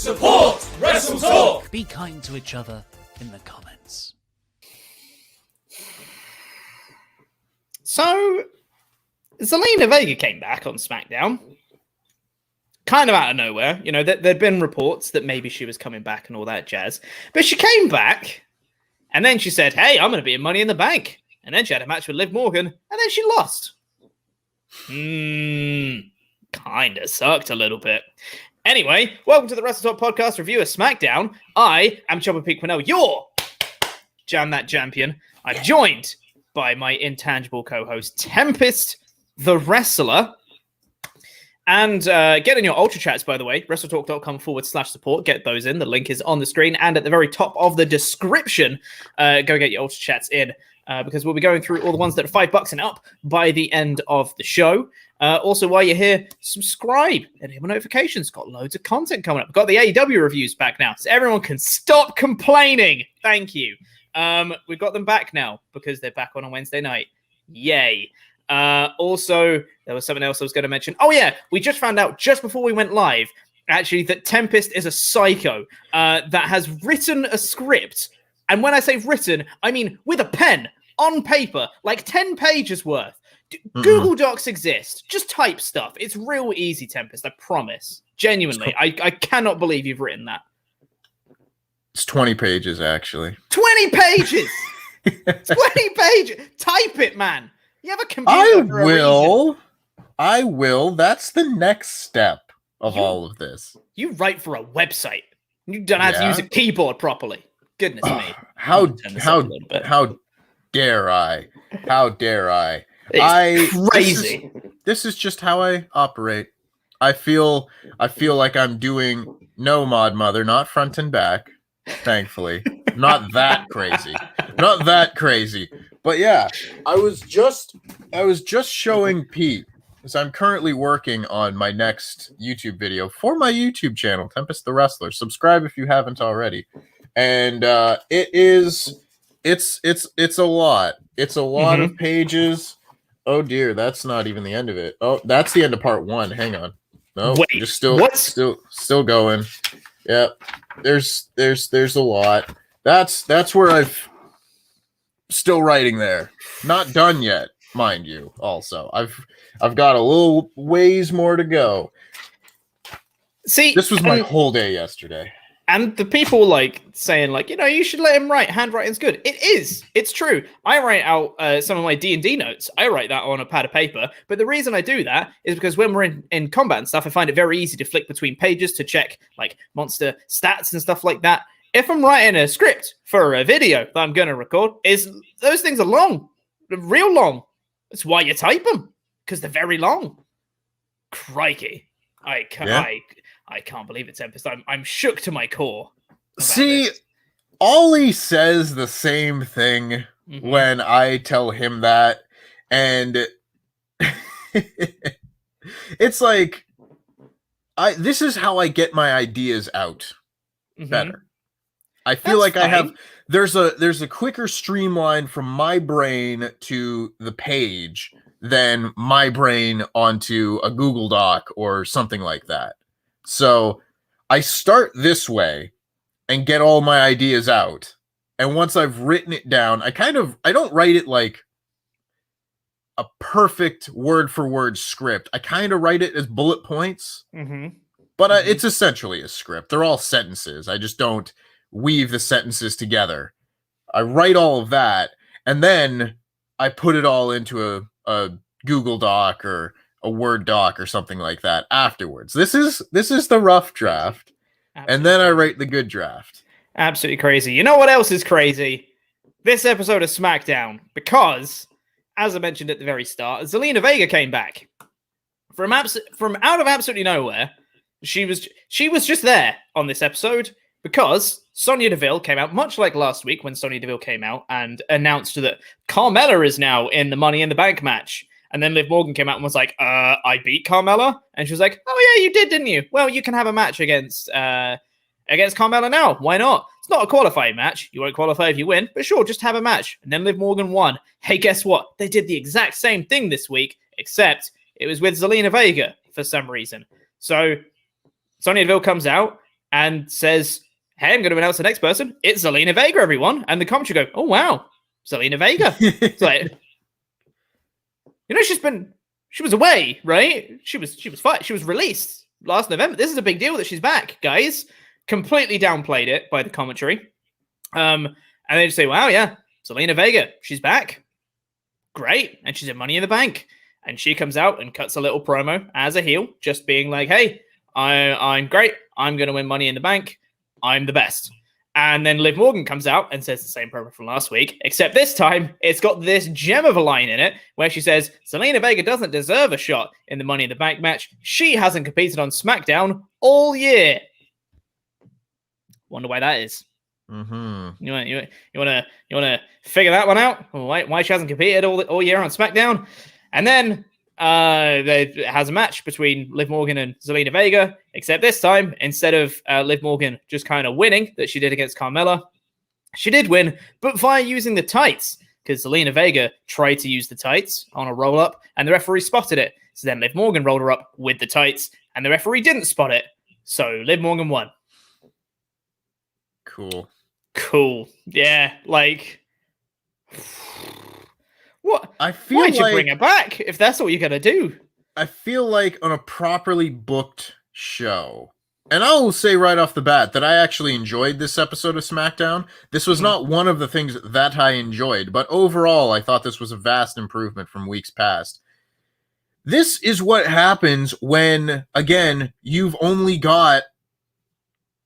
Support WrestleTalk! Be kind to each other in the comments. So, Zelina Vega came back on SmackDown. Kind of out of nowhere. You know, there'd been reports that maybe she was coming back and all that jazz. But she came back, and then she said, hey, I'm going to be in Money in the Bank. And then she had a match with Liv Morgan, and then she lost. Kind of sucked a little bit. Anyway, welcome to the WrestleTalk Podcast review of SmackDown. I am Chopper Pete Quinnell, your Jam That Champion. I'm joined by my intangible co-host, Tempest, the Wrestler. And get in your Ultrachats, by the way, WrestleTalk.com/support. Get those in. The link is on the screen and at the very top of the description. Go get your Ultrachats in because we'll be going through all the ones that are $5 and up by the end of the show. Also, while you're here, subscribe and hit my notifications. Got loads of content coming up. Got the AEW reviews back now, so everyone can stop complaining. Thank you. We've got them back now because they're back on a Wednesday night. Yay. Also, there was something else I was going to mention. Oh, yeah. We just found out just before we went live, actually, that Tempest is a psycho that has written a script. And when I say written, I mean with a pen on paper, like 10 pages worth. Google Docs exist. Just type stuff. It's real easy, Tempest. I promise. Genuinely. I cannot believe you've written that. It's 20 pages, actually. 20 pages! 20 pages! Type it, man! You have a computer I will. That's the next step of all of this. You write for a website. You don't have to use a keyboard properly. Goodness me. How dare I? How dare I? It's crazy. This is just how I operate. I feel like I'm doing no Mod Mother, not front and back, thankfully. Not that crazy. Not that crazy. But yeah, I was just showing Pete, because I'm currently working on my next YouTube video for my YouTube channel, Tempest the Wrestler. Subscribe if you haven't already. And it's a lot. It's a lot of pages. Oh dear, that's not even the end of it. Oh, that's the end of part 1. Hang on. No, wait, just still going. Yep. There's a lot. That's where I've still writing there. Not done yet, mind you. Also, I've got a little ways more to go. See, this was my whole day yesterday. And the people like saying like, you know, you should let him write. Handwriting's good. It is. It's true. I write out some of my D&D notes. I write that on a pad of paper. But the reason I do that is because when we're in combat and stuff, I find it very easy to flick between pages to check like monster stats and stuff like that. If I'm writing a script for a video that I'm going to record, those things are long. They're real long. That's why you type them, because they're very long. Crikey. I can't believe it, Tempest. I'm shook to my core. See, this. Ollie says the same thing when I tell him that, and it's like this is how I get my ideas out better. I feel like fine. There's a quicker streamline from my brain to the page than my brain onto a Google Doc or something like that. So I start this way and get all my ideas out. And once I've written it down, I don't write it like a perfect word for word script. I kind of write it as bullet points, but it's essentially a script. They're all sentences. I just don't weave the sentences together. I write all of that, and then I put it all into a Google Doc or a Word doc or something like that afterwards. This is the rough draft. Absolutely. And then I write the good draft. Absolutely crazy. You know what else is crazy? This episode of SmackDown, because as I mentioned at the very start, Zelina Vega came back from out of absolutely nowhere. She was just there on this episode because Sonya Deville came out, much like last week when Sonya Deville came out and announced that Carmella is now in the Money in the Bank match. And then Liv Morgan came out and was like, I beat Carmella. And she was like, oh yeah, you did, didn't you? Well, you can have a match against Carmella now. Why not? It's not a qualifying match. You won't qualify if you win, but sure, just have a match. And then Liv Morgan won. Hey, guess what? They did the exact same thing this week, except it was with Zelina Vega for some reason. So Sonya Deville comes out, and says, hey, I'm going to announce the next person. It's Zelina Vega, everyone. And the commentary go, oh, wow, Zelina Vega. It's like, she was away, right? She was fired. She was released last November. This is a big deal that she's back, guys. Completely downplayed it by the commentary. And they just say, wow, yeah, Zelina Vega, she's back. Great. And she's in Money in the Bank. And she comes out and cuts a little promo as a heel, just being like, hey, I'm great. I'm going to win Money in the Bank. I'm the best. And then Liv Morgan comes out and says the same promo from last week, except this time it's got this gem of a line in it where she says, Zelina Vega doesn't deserve a shot in the Money in the Bank match. She hasn't competed on SmackDown all year. Wonder why that is. Mm-hmm. You want to figure that one out? Why she hasn't competed all year on SmackDown? And then there has a match between Liv Morgan and Zelina Vega, except this time, instead of Liv Morgan just kind of winning that she did against Carmella, she did win, but via using the tights, because Zelina Vega tried to use the tights on a roll-up, and the referee spotted it. So then Liv Morgan rolled her up with the tights, and the referee didn't spot it. So Liv Morgan won. Cool. Yeah, like... What? Why'd you bring it back if that's what you're going to do? I feel like on a properly booked show, and I will say right off the bat that I actually enjoyed this episode of SmackDown. This was not one of the things that I enjoyed, but overall, I thought this was a vast improvement from weeks past. This is what happens when, again, you've only got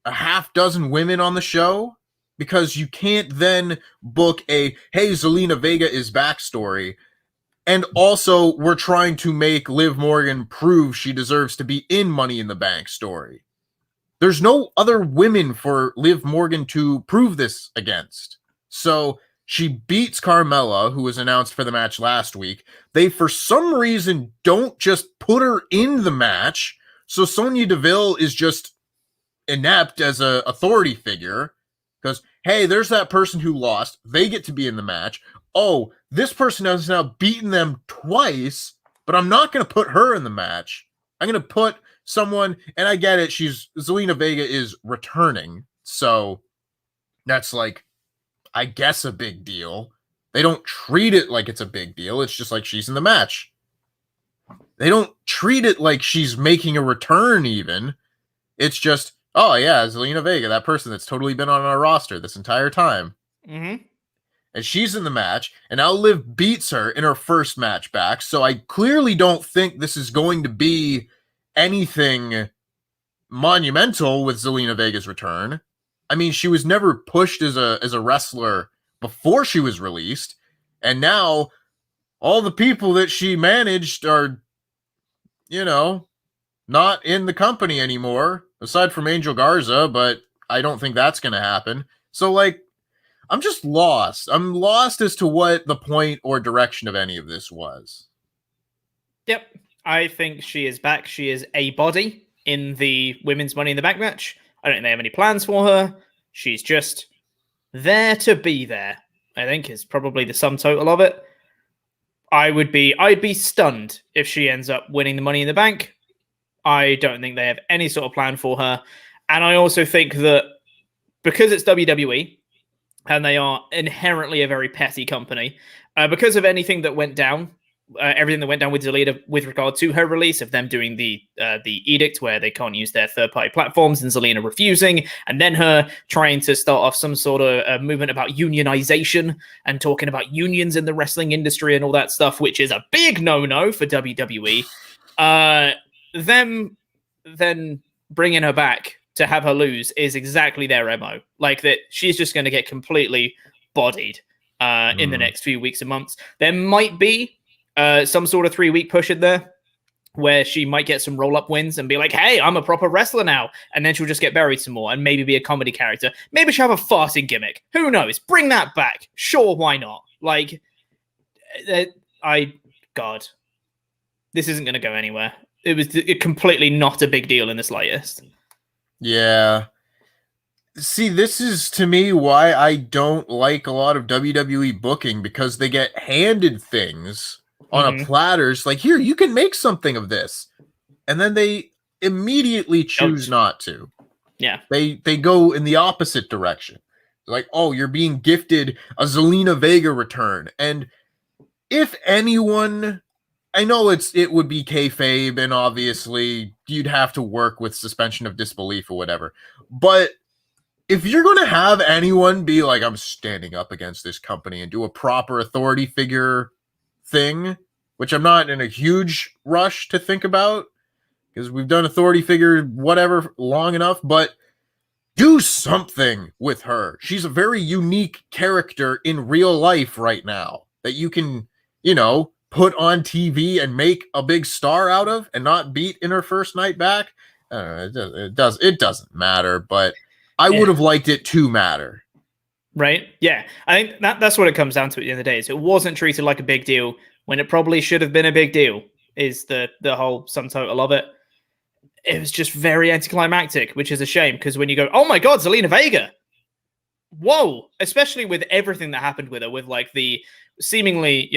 a half dozen women on the show, because you can't then book a, hey, Zelina Vega is backstory. And also, we're trying to make Liv Morgan prove she deserves to be in Money in the Bank story. There's no other women for Liv Morgan to prove this against. So she beats Carmella, who was announced for the match last week. They, for some reason, don't just put her in the match. So Sonya Deville is just inept as an authority figure. Because, hey, there's that person who lost. They get to be in the match. Oh, this person has now beaten them twice, but I'm not going to put her in the match. I'm going to put someone, and I get it, Zelina Vega is returning, so that's like, I guess a big deal. They don't treat it like it's a big deal. It's just like she's in the match. They don't treat it like she's making a return even. It's just, oh, yeah, Zelina Vega, that person that's totally been on our roster this entire time. Mm-hmm. And she's in the match, and now Liv beats her in her first match back, so I clearly don't think this is going to be anything monumental with Zelina Vega's return. I mean, she was never pushed as a wrestler before she was released, and now all the people that she managed are, not in the company anymore, aside from Angel Garza, but I don't think that's going to happen. So, I'm just lost. I'm lost as to what the point or direction of any of this was. Yep. I think she is back. She is a body in the women's Money in the Bank match. I don't think they have any plans for her. She's just there to be there, I think, is probably the sum total of it. I'd be stunned if she ends up winning the Money in the Bank. I don't think they have any sort of plan for her. And I also think that because it's WWE, and they are inherently a very petty company, because of anything that went down, everything that went down with Zelina with regard to her release, of them doing the edict where they can't use their third-party platforms and Zelina refusing, and then her trying to start off some sort of movement about unionization and talking about unions in the wrestling industry and all that stuff, which is a big no-no for WWE. Them then bringing her back to have her lose is exactly their MO. Like that, she's just going to get completely bodied in the next few weeks and months. There might be some sort of 3-week push in there where she might get some roll-up wins and be like, hey, I'm a proper wrestler now. And then she'll just get buried some more and maybe be a comedy character. Maybe she'll have a farting gimmick. Who knows? Bring that back. Sure, why not? God, this isn't going to go anywhere. It was completely not a big deal in the slightest. Yeah. See, this is, to me, why I don't like a lot of WWE booking, because they get handed things on a platters. Like, here, you can make something of this. And then they immediately choose not to. Yeah. They go in the opposite direction. Like, oh, you're being gifted a Zelina Vega return. And if anyone, I know it would be kayfabe, and obviously you'd have to work with suspension of disbelief or whatever. But if you're going to have anyone be like, I'm standing up against this company and do a proper authority figure thing, which I'm not in a huge rush to think about because we've done authority figure whatever long enough, but do something with her. She's a very unique character in real life right now that you can, put on TV and make a big star out of and not beat in her first night back. It doesn't matter, but I would have liked it to matter. Right? Yeah. I think that's what it comes down to at the end of the day. Is it wasn't treated like a big deal when it probably should have been a big deal is the whole sum total of it. It was just very anticlimactic, which is a shame because when you go, oh my God, Zelina Vega. Whoa. Especially with everything that happened with her, with like the seemingly,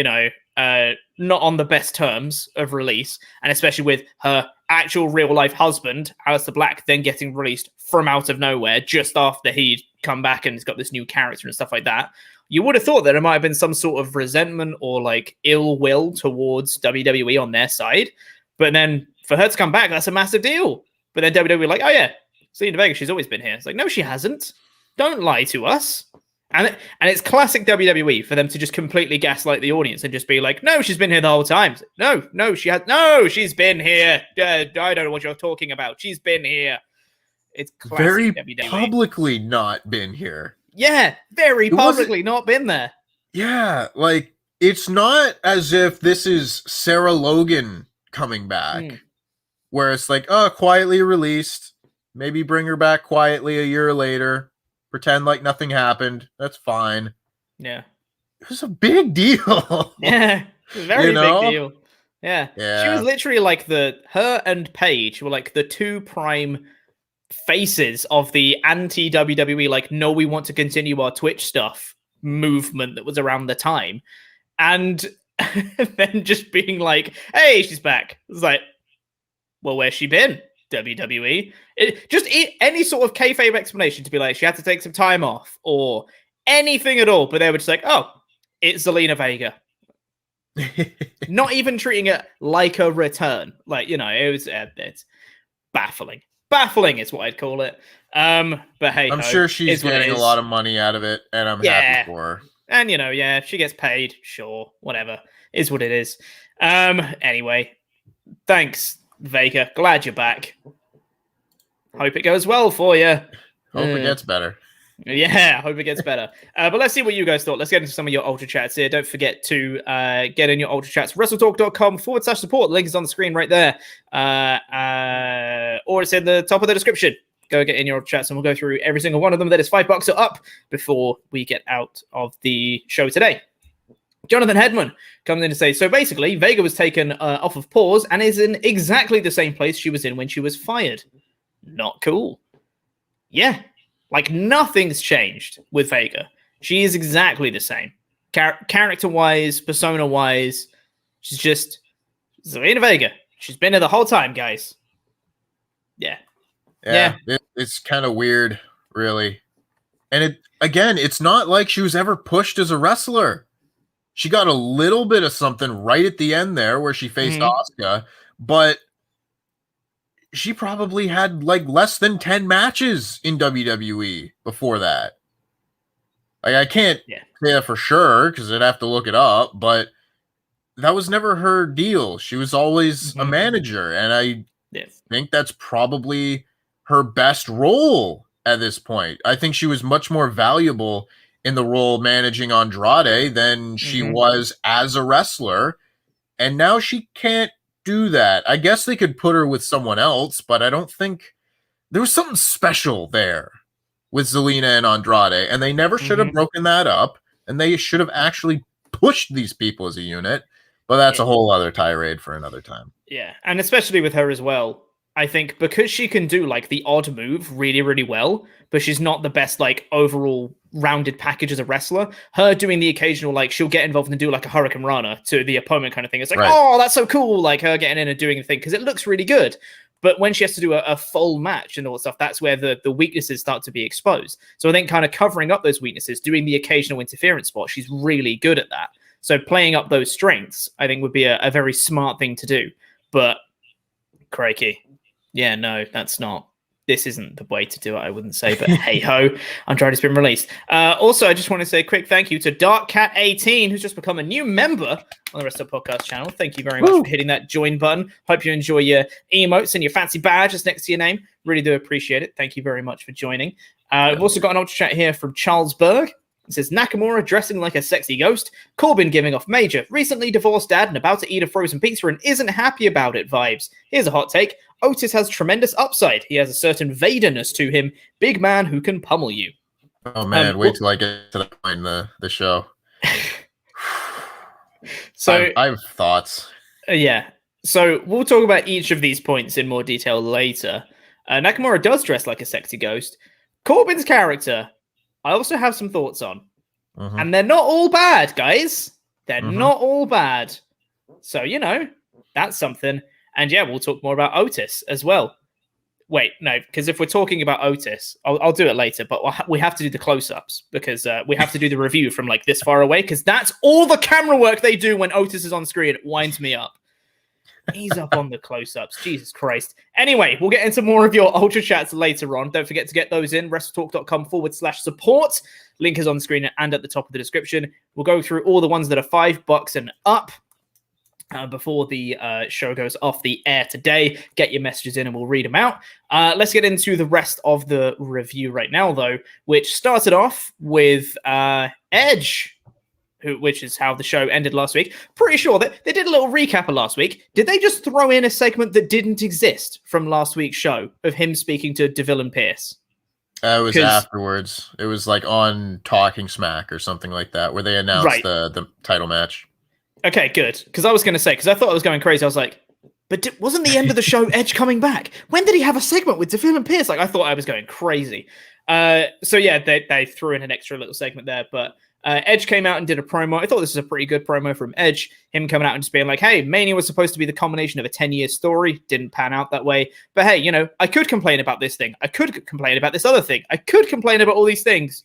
not on the best terms of release, and especially with her actual real life husband, Aleister Black, then getting released from out of nowhere just after he'd come back and he's got this new character and stuff like that. You would have thought that there might have been some sort of resentment or like ill will towards WWE on their side. But then for her to come back, that's a massive deal. But then WWE like, oh yeah, Zelina Vega, she's always been here. It's like, no, she hasn't. Don't lie to us. And it's classic WWE for them to just completely gaslight the audience and just be like, no, she's been here the whole time. No, she's been here. I don't know what you're talking about. She's been here. It's classic very WWE. Publicly not been here. Yeah, very publicly not been there. Yeah, like it's not as if this is Sarah Logan coming back, where it's like, oh, quietly released, maybe bring her back quietly a year later. Pretend like nothing happened. That's fine. Yeah. It was a big deal. Yeah. Very big deal. Yeah. Yeah. She was literally like her and Paige were like the two prime faces of the anti-WWE, like, no, we want to continue our Twitch stuff movement that was around the time. And then just being like, hey, she's back. It's like, well, where's she been? WWE. Any sort of kayfabe explanation to be like she had to take some time off or anything at all, but they were just like, oh, it's Zelina Vega. Not even treating it like a return. Like, it was it's baffling. Baffling is what I'd call it. But hey, I'm sure she's getting a lot of money out of it, and I'm happy for her. And if she gets paid, sure, whatever. Is what it is. Anyway, thanks, Vega. Glad you're back. Hope it goes well for you. Hope it gets better. Yeah, hope it gets better. But let's see what you guys thought. Let's get into some of your Ultra Chats here. Don't forget to get in your Ultra Chats. WrestleTalk.com/support. The link is on the screen right there. Or it's in the top of the description. Go get in your Ultra Chats and we'll go through every single one of them that is $5 or up before we get out of the show today. Jonathan Hedman comes in to say, so basically, Vega was taken off of pause and is in exactly the same place she was in when she was fired. Not cool. Yeah. Like, nothing's changed with Vega. She is exactly the same. Character-wise, persona-wise, she's just Zelina Vega. She's been here the whole time, guys. Yeah. It's kind of weird, really. And it's not like she was ever pushed as a wrestler. She got a little bit of something right at the end there where she faced Asuka, but she probably had like less than 10 matches in WWE before that. Like, I can't say that for sure because I'd have to look it up, but that was never her deal. She was always a manager, and I think that's probably her best role at this point. I think she was much more valuable in the role managing Andrade than she was as a wrestler, and now she can't do that. I guess they could put her with someone else, but I don't think there was something special there with Zelina and Andrade, and they never should have broken that up, and they should have actually pushed these people as a unit, but that's a whole other tirade for another time. Yeah, and especially with her as well, I think because she can do like the odd move really, really well, but she's not the best like overall rounded package as a wrestler. Her doing the occasional, like, she'll get involved and do like a Hurricane Rana to the opponent kind of thing. It's like, oh, that's so cool. Like her getting in and doing the thing because it looks really good. But when she has to do a full match and all that stuff, that's where the weaknesses start to be exposed. So I think kind of covering up those weaknesses, doing the occasional interference spot, she's really good at that. So playing up those strengths, I think, would be a very smart thing to do. But crikey, yeah, no, this isn't the way to do it, I wouldn't say, but hey ho, I'm trying to been released. Also, I just want to say a quick thank you to DarkCat18, who's just become a new member on the WrestleTalk Podcast channel. Thank you very much for hitting that join button. Hope you enjoy your emotes and your fancy badges next to your name. Really do appreciate it. Thank you very much for joining. We've also got an ultra chat here from Charles Berg. It says, Nakamura dressing like a sexy ghost, Corbin giving off major, recently divorced dad and about to eat a frozen pizza and isn't happy about it vibes. Here's a hot take. Otis has tremendous upside. He has a certain Vaderness to him. Big man who can pummel you. Oh man, wait till I get to that point in the show. So I have thoughts. Yeah. So we'll talk about each of these points in more detail later. Nakamura does dress like a sexy ghost. Corbin's character, I also have some thoughts on. Mm-hmm. And they're not all bad, guys. They're not all bad. So, that's something. And yeah, we'll talk more about Otis as well. Wait, no, because if we're talking about Otis, I'll do it later, but we have to do the close-ups because we have to do the review from like this far away because that's all the camera work they do when Otis is on screen. It winds me up. He's up on the close-ups. Jesus Christ. Anyway, we'll get into more of your Ultra Chats later on. Don't forget to get those in. WrestleTalk.com/support. Link is on the screen and at the top of the description. We'll go through all the ones that are $5 and up before the show goes off the air today. Get your messages in and we'll read them out. Let's get into the rest of the review right now, though, which started off with Edge, which is how the show ended last week. Pretty sure that they did a little recap of last week. Did they just throw in a segment that didn't exist from last week's show of him speaking to DeVille and Pierce? It was afterwards. It was like on Talking Smack or something like that, where they announced the title match. Okay, good. Because I was going to say, because I thought I was going crazy. I was like, but wasn't the end of the show Edge coming back? When did he have a segment with DeVille and Pierce? Like, I thought I was going crazy. So yeah, they threw in an extra little segment there, but Edge came out and did a promo. I thought this was a pretty good promo from Edge. Him coming out and just being like, hey, Mania was supposed to be the culmination of a 10-year story. Didn't pan out that way. But hey, I could complain about this thing. I could complain about this other thing. I could complain about all these things,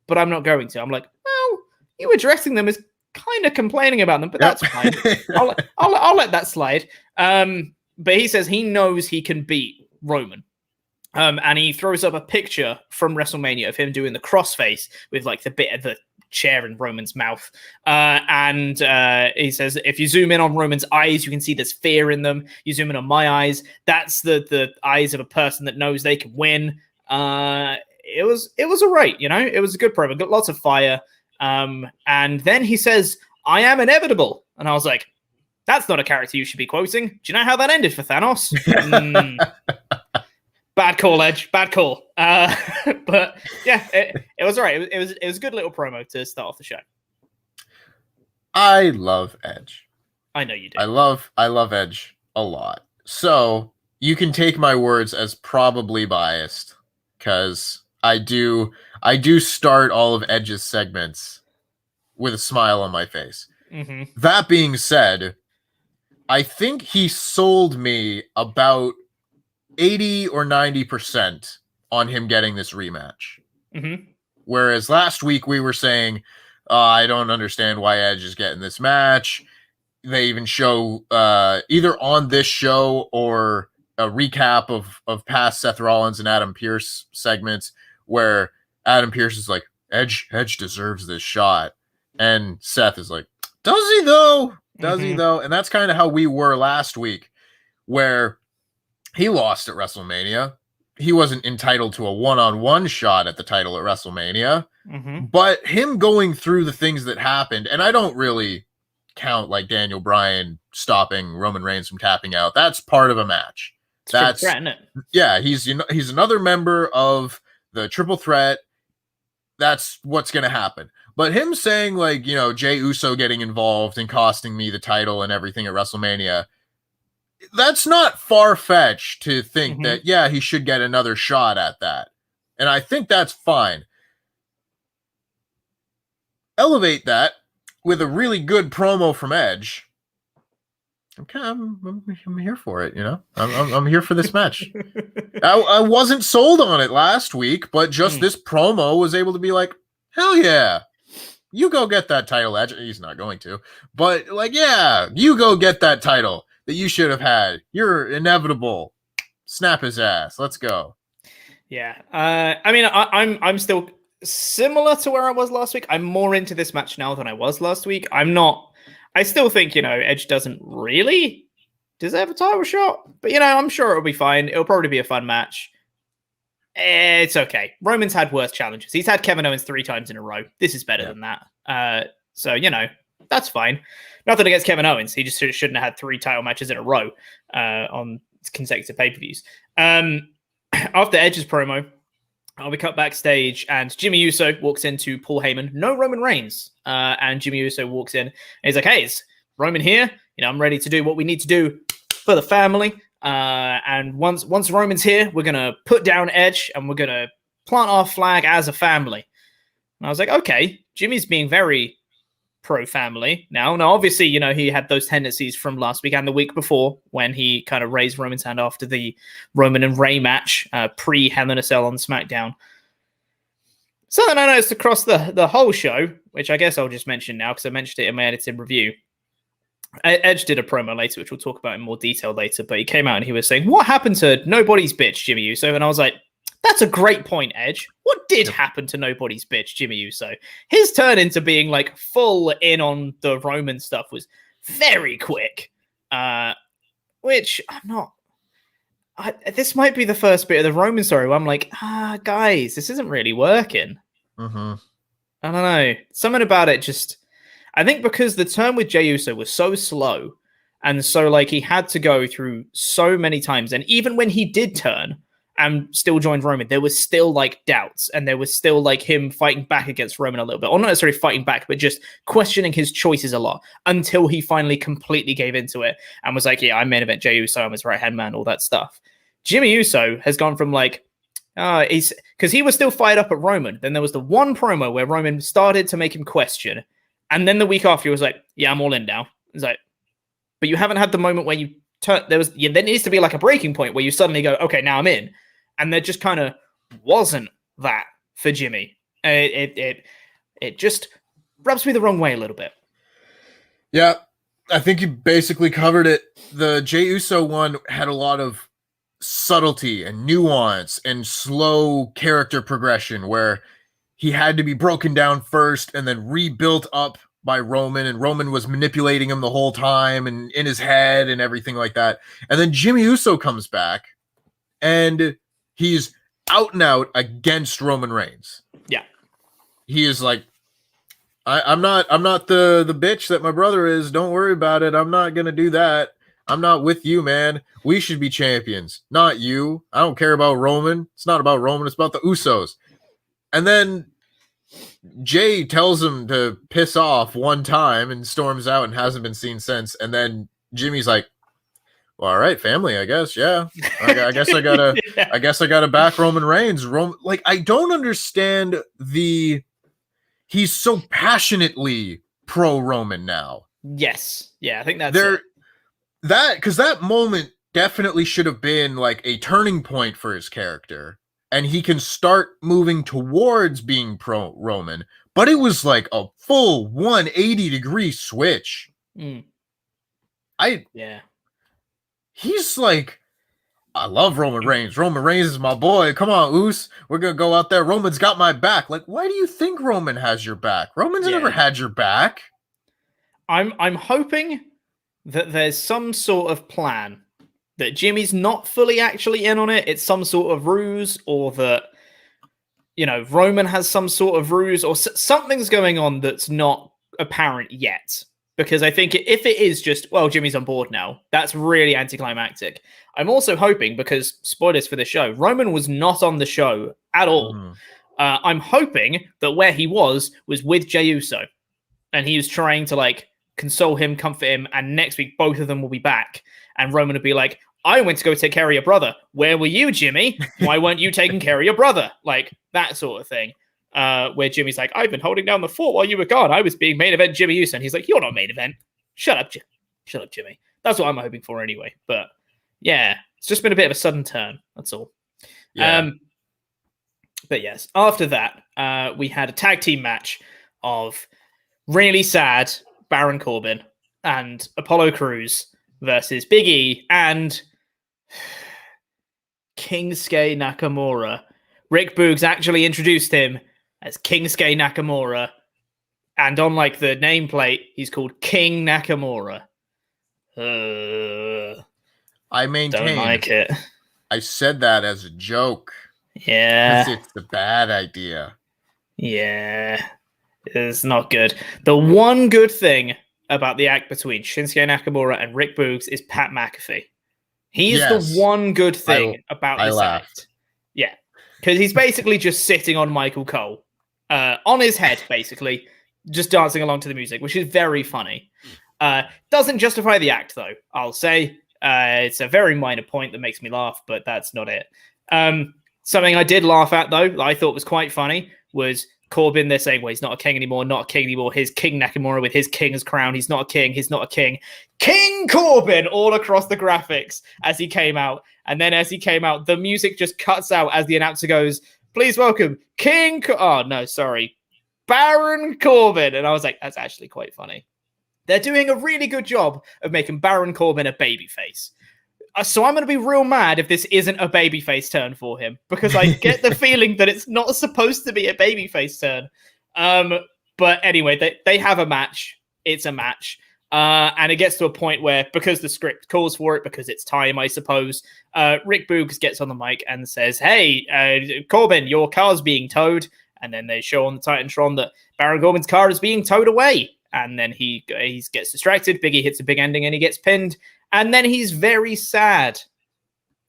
but I'm not going to. I'm like, well, you addressing them is kind of complaining about them, but that's fine. I'll let that slide. But he says he knows he can beat Roman. And he throws up a picture from WrestleMania of him doing the crossface with like the bit of the chair in Roman's mouth. And he says, if you zoom in on Roman's eyes, you can see there's fear in them. You zoom in on my eyes, that's the eyes of a person that knows they can win. It was all right, it was a good promo, got lots of fire. And then he says, I am inevitable. And I was like, that's not a character you should be quoting. Do you know how that ended for Thanos? Bad call, Edge. Bad call. But yeah, it was all right. It was a good little promo to start off the show. I love Edge. I know you do. I love Edge a lot. So you can take my words as probably biased because I do start all of Edge's segments with a smile on my face. Mm-hmm. That being said, I think he sold me about 80 or 90% on him getting this rematch. Mm-hmm. Whereas last week we were saying, I don't understand why Edge is getting this match. They even show either on this show or a recap of past Seth Rollins and Adam Pearce segments where Adam Pearce is like, Edge deserves this shot. And Seth is like, does he though? Does he though? And that's kind of how we were last week, where he lost at WrestleMania. He wasn't entitled to a one-on-one shot at the title at WrestleMania. Mm-hmm. But him going through the things that happened, and I don't really count like Daniel Bryan stopping Roman Reigns from tapping out. That's part of a match. That's threat, isn't it? Yeah, he's another member of the Triple Threat. That's what's going to happen. But him saying like, Jey Uso getting involved and costing me the title and everything at WrestleMania, that's not far-fetched to think that, yeah, he should get another shot at that. And I think that's fine. Elevate that with a really good promo from Edge. Okay, I'm here for it. You know, I'm here for this match. I wasn't sold on it last week, but just this promo was able to be like, hell yeah, you go get that title. He's not going to, but like, yeah, you go get that title that you should have had. You're inevitable. Snap his ass. Let's go. Yeah. I mean, I'm still similar to where I was last week. I'm more into this match now than I was last week. I still think, Edge doesn't really deserve a title shot, but I'm sure it'll be fine. It'll probably be a fun match. It's okay. Roman's had worse challenges. He's had Kevin Owens 3 times in a row. This is better than that. So, that's fine. Nothing against Kevin Owens. He just shouldn't have had 3 title matches in a row on consecutive pay-per-views. After Edge's promo, we cut backstage and Jimmy Uso walks into Paul Heyman. No Roman Reigns. And Jimmy Uso walks in and he's like, hey, is Roman here? I'm ready to do what we need to do for the family. And once Roman's here, we're going to put down Edge and we're going to plant our flag as a family. And I was like, okay, Jimmy's being very pro-family now. Now, obviously, he had those tendencies from last week and the week before when he kind of raised Roman's hand after the Roman and Rey match, pre-Hell in a Cell on SmackDown. Something I noticed across the whole show, which I guess I'll just mention now because I mentioned it in my edited review. Edge did a promo later, which we'll talk about in more detail later, but he came out and he was saying, what happened to Nobody's Bitch, Jimmy Uso? And I was like, that's a great point, Edge. What did happen to Nobody's Bitch, Jimmy Uso? His turn into being like full in on the Roman stuff was very quick, which I'm not. This might be the first bit of the Roman story where I'm like, guys, this isn't really working. Mm-hmm. I don't know. Something about it just... I think because the turn with Jey Uso was so slow, and so like he had to go through so many times, and even when he did turn and still joined Roman, there was still like doubts, and there was still like him fighting back against Roman a little bit, or not necessarily fighting back, but just questioning his choices a lot until he finally completely gave into it and was like, yeah, I'm main event Jey Uso, I'm his right hand man, all that stuff. Jimmy Uso has gone from like, because he was still fired up at Roman. Then there was the one promo where Roman started to make him question. And then the week after, he was like, yeah, I'm all in now. It's like, but you haven't had the moment where you turn. There needs to be like a breaking point where you suddenly go, okay, now I'm in. And there just kind of wasn't that for Jimmy. It just rubs me the wrong way a little bit. Yeah, I think you basically covered it. The Jey Uso one had a lot of subtlety and nuance and slow character progression where he had to be broken down first and then rebuilt up by Roman, and Roman was manipulating him the whole time and in his head and everything like that. And then Jimmy Uso comes back and he's out and out against Roman Reigns. Yeah. He is like, I'm not the bitch that my brother is. Don't worry about it. I'm not going to do that. I'm not with you, man. We should be champions, not you. I don't care about Roman. It's not about Roman. It's about the Usos. And then Jay tells him to piss off one time and storms out and hasn't been seen since. And then Jimmy's like, well, all right, family, I guess. Yeah. I guess I gotta, Yeah. I guess I gotta back Roman Reigns. Like, I don't understand he's so passionately pro Roman now. Yes. Yeah. I think that's it. Because that moment definitely should have been like a turning point for his character. And he can start moving towards being pro Roman, but it was like a full 180-degree switch. He's like, I love Roman Reigns. Roman Reigns is my boy. Come on, Oos. We're going to go out there. Roman's got my back. Like, why do you think Roman has your back? Roman's never had your back. I'm hoping that there's some sort of plan that Jimmy's not fully actually in on it. It's some sort of ruse, or that, Roman has some sort of ruse, or something's going on that's not apparent yet. Because I think if it is just, well, Jimmy's on board now, that's really anticlimactic. I'm also hoping, because spoilers for the show, Roman was not on the show at all. I'm hoping that where he was with Jey Uso, and he was trying to like console him, comfort him, and next week both of them will be back, and Roman would be like, I went to go take care of your brother. Where were you, Jimmy? Why weren't you taking care of your brother? Like that sort of thing. Where Jimmy's like, I've been holding down the fort while you were gone. I was being main event Jimmy Uso. And he's like, you're not main event. Shut up, Jimmy. That's what I'm hoping for anyway. But yeah, it's just been a bit of a sudden turn. That's all. Yeah. But yes, after that, we had a tag team match of really sad Baron Corbin and Apollo Crews versus Big E and Kingsuke Nakamura. Rick Boogs actually introduced him as Kingsuke Nakamura, and on like the nameplate, he's called King Nakamura. I maintain. Don't like it. I said that as a joke. Yeah. Because it's the bad idea. Yeah. It's not good. The one good thing about the act between Shinsuke Nakamura and Rick Boogs is Pat McAfee. He's the one good thing about this act. Yeah. Because he's basically just sitting on Michael Cole. On his head, basically. Just dancing along to the music, which is very funny. Doesn't justify the act, though, I'll say. It's a very minor point that makes me laugh, but that's not it. Something I did laugh at, though, that I thought was quite funny, was Corbin. They're saying, well, he's not a king anymore, not a king anymore. Here's King Nakamura with his king's crown. He's not a king. He's not a king. King Corbin all across the graphics as he came out. And then as he came out, the music just cuts out as the announcer goes, please welcome Baron Corbin. And I was like, that's actually quite funny. They're doing a really good job of making Baron Corbin a babyface. So I'm going to be real mad if this isn't a babyface turn for him, because I get the feeling that it's not supposed to be a babyface turn. But anyway, they have a match. It's a match. And it gets to a point where, because the script calls for it, because it's time, I suppose, Rick Boogs gets on the mic and says, hey, Corbin, your car's being towed. And then they show on the Titantron that Baron Corbin's car is being towed away. And then he gets distracted. Biggie hits a big ending and he gets pinned. And then he's very sad.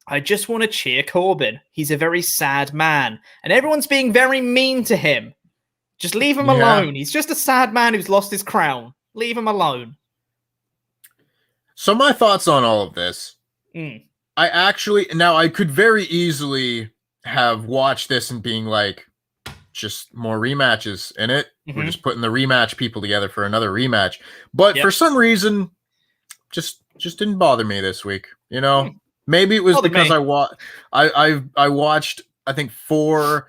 I just want to cheer Corbin. He's a very sad man. And everyone's being very mean to him. Just leave him alone. He's just a sad man who's lost his crown. Leave him alone. So my thoughts on all of this. I could very easily have watched this and being like, just more rematches in it. We're just putting the rematch people together for another rematch. But for some reason, just didn't bother me this week. You know, maybe it was because I watched, I think, 4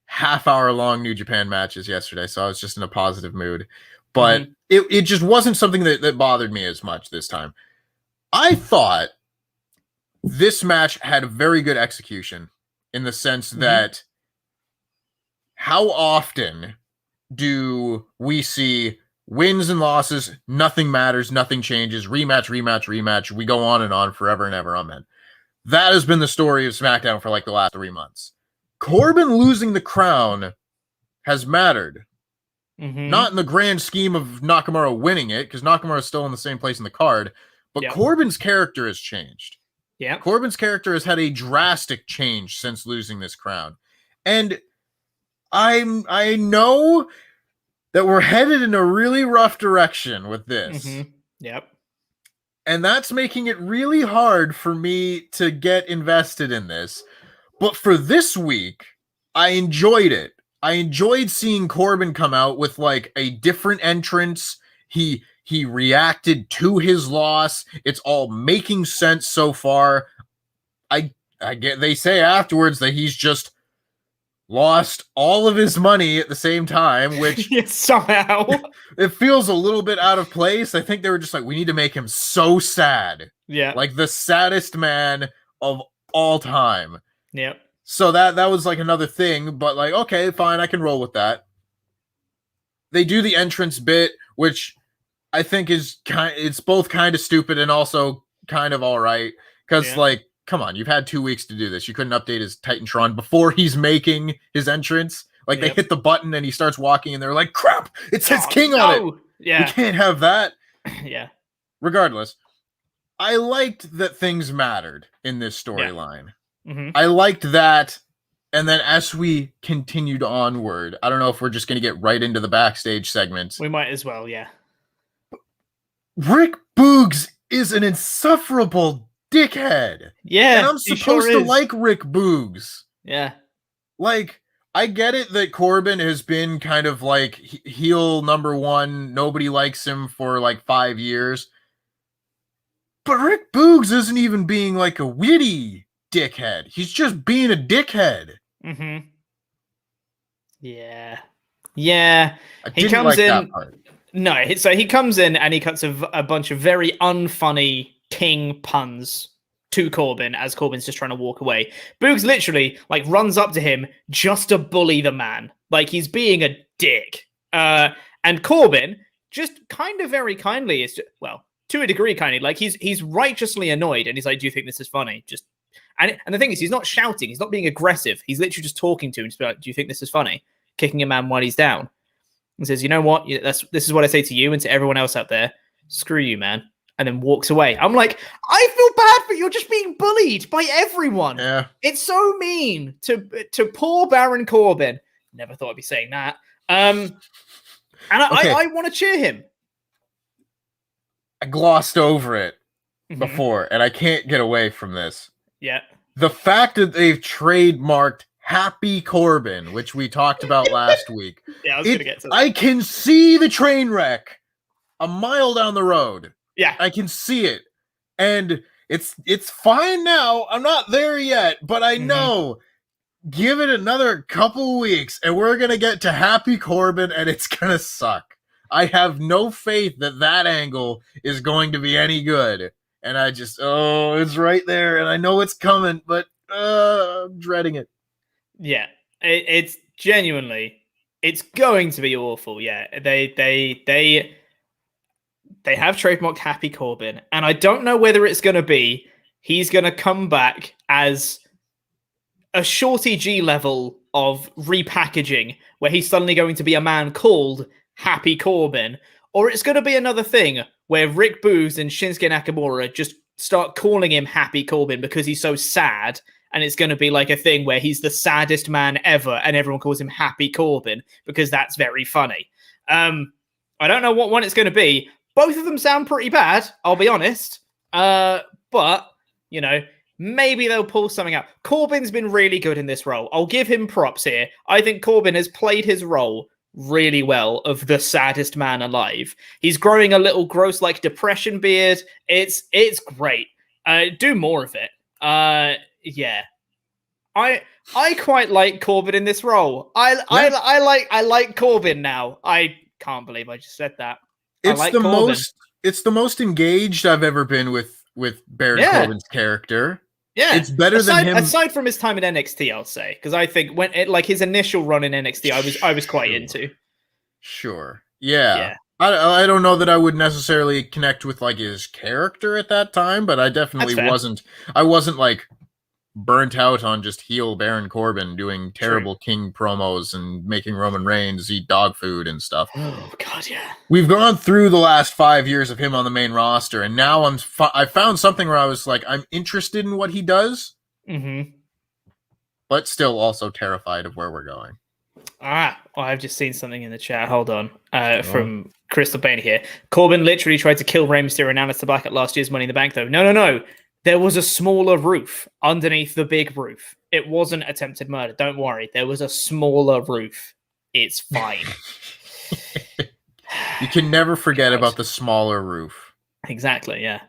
half-hour long New Japan matches yesterday, so I was just in a positive mood. But it just wasn't something that bothered me as much this time. I thought this match had a very good execution in the sense that how often do we see wins and losses, nothing matters, nothing changes, rematch, we go on and on forever and ever, amen. That has been the story of SmackDown for like the last 3 months. Corbin losing the crown has mattered. Not in the grand scheme of Nakamura winning it, because Nakamura is still in the same place in the card, but Corbin's character has changed. Yeah, Corbin's character has had a drastic change since losing this crown. And I know that we're headed in a really rough direction with this. Yep. And that's making it really hard for me to get invested in this. But for this week, I enjoyed it. I enjoyed seeing Corbin come out with like a different entrance. He reacted to his loss. It's all making sense so far. I get, they say afterwards that he's just lost all of his money at the same time, which somehow it feels a little bit out of place. I think they were just like, we need to make him so sad. Yeah. Like the saddest man of all time. Yep. So that was like another thing, but like, okay, fine, I can roll with that. They do the entrance bit, which I think is it's both kind of stupid and also kind of all right. Because like, come on, you've had 2 weeks to do this. You couldn't update his Titantron before he's making his entrance. Like they hit the button and he starts walking and they're like, crap, it says King on it. Yeah. We can't have that. Yeah. Regardless, I liked that things mattered in this storyline. I liked that. And then as we continued onward, I don't know if we're just going to get right into the backstage segments. We might as well, yeah. Rick Boogs is an insufferable dickhead. Yeah. And I'm supposed to like Rick Boogs. Yeah. Like, I get it that Corbin has been kind of like heel number one. Nobody likes him for like 5 years. But Rick Boogs isn't even being like a witty dickhead. He's just being a dickhead. Mm-hmm. Yeah. Yeah. He comes in. That part. No, so he comes in and he cuts a bunch of very unfunny King puns to Corbin as Corbin's just trying to walk away. Boogs literally like runs up to him just to bully the man. Like he's being a dick. And Corbin just kind of very kindly is just, well, to a degree kindly, like he's righteously annoyed and he's like, do you think this is funny? Just and the thing is, he's not shouting, he's not being aggressive. He's literally just talking to him, just be like, do you think this is funny? Kicking a man while he's down. And says, you know what? This is what I say to you and to everyone else out there. Screw you, man. And then walks away. I'm like, I feel bad, but you're just being bullied by everyone. Yeah. It's so mean to poor Baron Corbin. Never thought I'd be saying that. And I want to cheer him. I glossed over it before, and I can't get away from this. Yeah. The fact that they've trademarked Happy Corbin, which we talked about last week. Yeah, I was going to get to that. I can see the train wreck a mile down the road. Yeah. I can see it. And it's fine now. I'm not there yet, but I know. Give it another couple weeks, and we're going to get to Happy Corbin, and it's going to suck. I have no faith that angle is going to be any good. And I just, it's right there, and I know it's coming, but I'm dreading it. Yeah, it's genuinely, it's going to be awful. Yeah, they have trademarked Happy Corbin, and I don't know whether it's going to be he's going to come back as a Shorty G level of repackaging, where he's suddenly going to be a man called Happy Corbin, or it's going to be another thing where Rick Boogs and Shinsuke Nakamura just start calling him Happy Corbin because he's so sad. And it's going to be like a thing where he's the saddest man ever and everyone calls him Happy Corbin because that's very funny. I don't know what one it's going to be. Both of them sound pretty bad, I'll be honest. But, you know, maybe they'll pull something out. Corbin's been really good in this role. I'll give him props here. I think Corbin has played his role really well of the saddest man alive. He's growing a little gross like depression beard. It's great. Do more of it. Yeah, I quite like Corbin in this role. I like Corbin now. I can't believe I just said that. It's the most engaged I've ever been with Baron Corbin's character. Yeah, it's better than him. Aside from his time in NXT, I'll say, because I think like his initial run in NXT, I was quite into. Sure. Yeah. I don't know that I would necessarily connect with like his character at that time, but I definitely wasn't. I wasn't like burnt out on just heel Baron Corbin doing terrible King promos and making Roman Reigns eat dog food and stuff. Oh God, yeah. We've gone through the last 5 years of him on the main roster, and now I found something where I was like, I'm interested in what he does, but still also terrified of where we're going. Well, I've just seen something in the chat. Hold on, from Crystal Bane here. Corbin literally tried to kill Rey Mysterio and Aleister Black at last year's Money in the Bank, though. No. There was a smaller roof underneath the big roof. It wasn't attempted murder. Don't worry. There was a smaller roof. It's fine. You can never forget about the smaller roof. Exactly, yeah.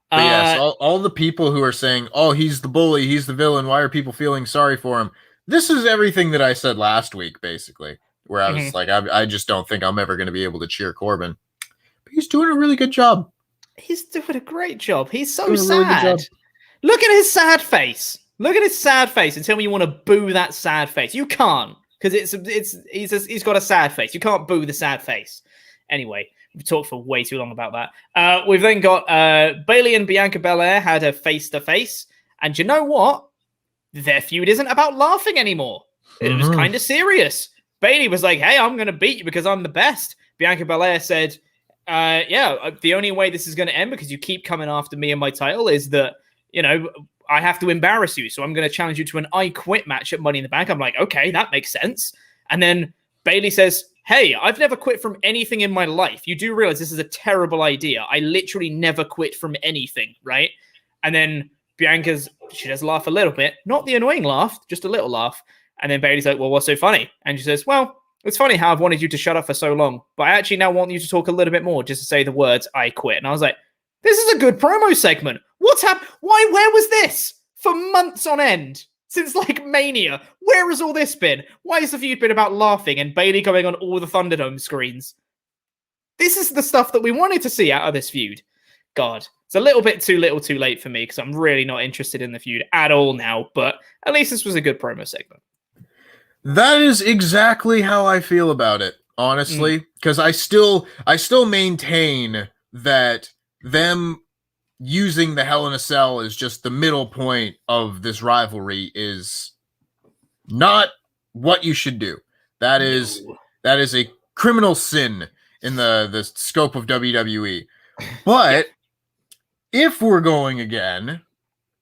But yes, all the people who are saying, oh, he's the bully, he's the villain, why are people feeling sorry for him? This is everything that I said last week, basically, where I was like, I just don't think I'm ever going to be able to cheer Corbin. But he's doing a really good job. He's doing a great job. He's so sad. Really look at his sad face. Look at his sad face and tell me you want to boo that sad face. You can't, because he's got a sad face. You can't boo the sad face. Anyway, we've talked for way too long about that. We've then got Bayley and Bianca Belair had a face-to-face. And you know what? Their feud isn't about laughing anymore. It was kind of serious. Bayley was like, hey, I'm going to beat you because I'm the best. Bianca Belair said, the only way this is going to end because you keep coming after me and my title is that, you know, I have to embarrass you. So I'm going to challenge you to an I Quit match at Money in the Bank. I'm like, okay, that makes sense. And then Bayley says, hey, I've never quit from anything in my life. You do realize this is a terrible idea. I literally never quit from anything, right? And then she does laugh a little bit. Not the annoying laugh, just a little laugh. And then Bayley's like, well, what's so funny? And she says, well, it's funny how I've wanted you to shut up for so long, but I actually now want you to talk a little bit more just to say the words, I quit. And I was like, This is a good promo segment. What's happened? Why? Where was this for months on end? Since like Mania, where has all this been? Why has the feud been about laughing and Bayley going on all the Thunderdome screens? This is the stuff that we wanted to see out of this feud. God, it's a little bit too little too late for me because I'm really not interested in the feud at all now, but at least this was a good promo segment. That is exactly how I feel about it, honestly, because I still maintain that them using the Hell in a Cell as just the middle point of this rivalry is not what you should do. That is a criminal sin in the scope of WWE. But if we're going again,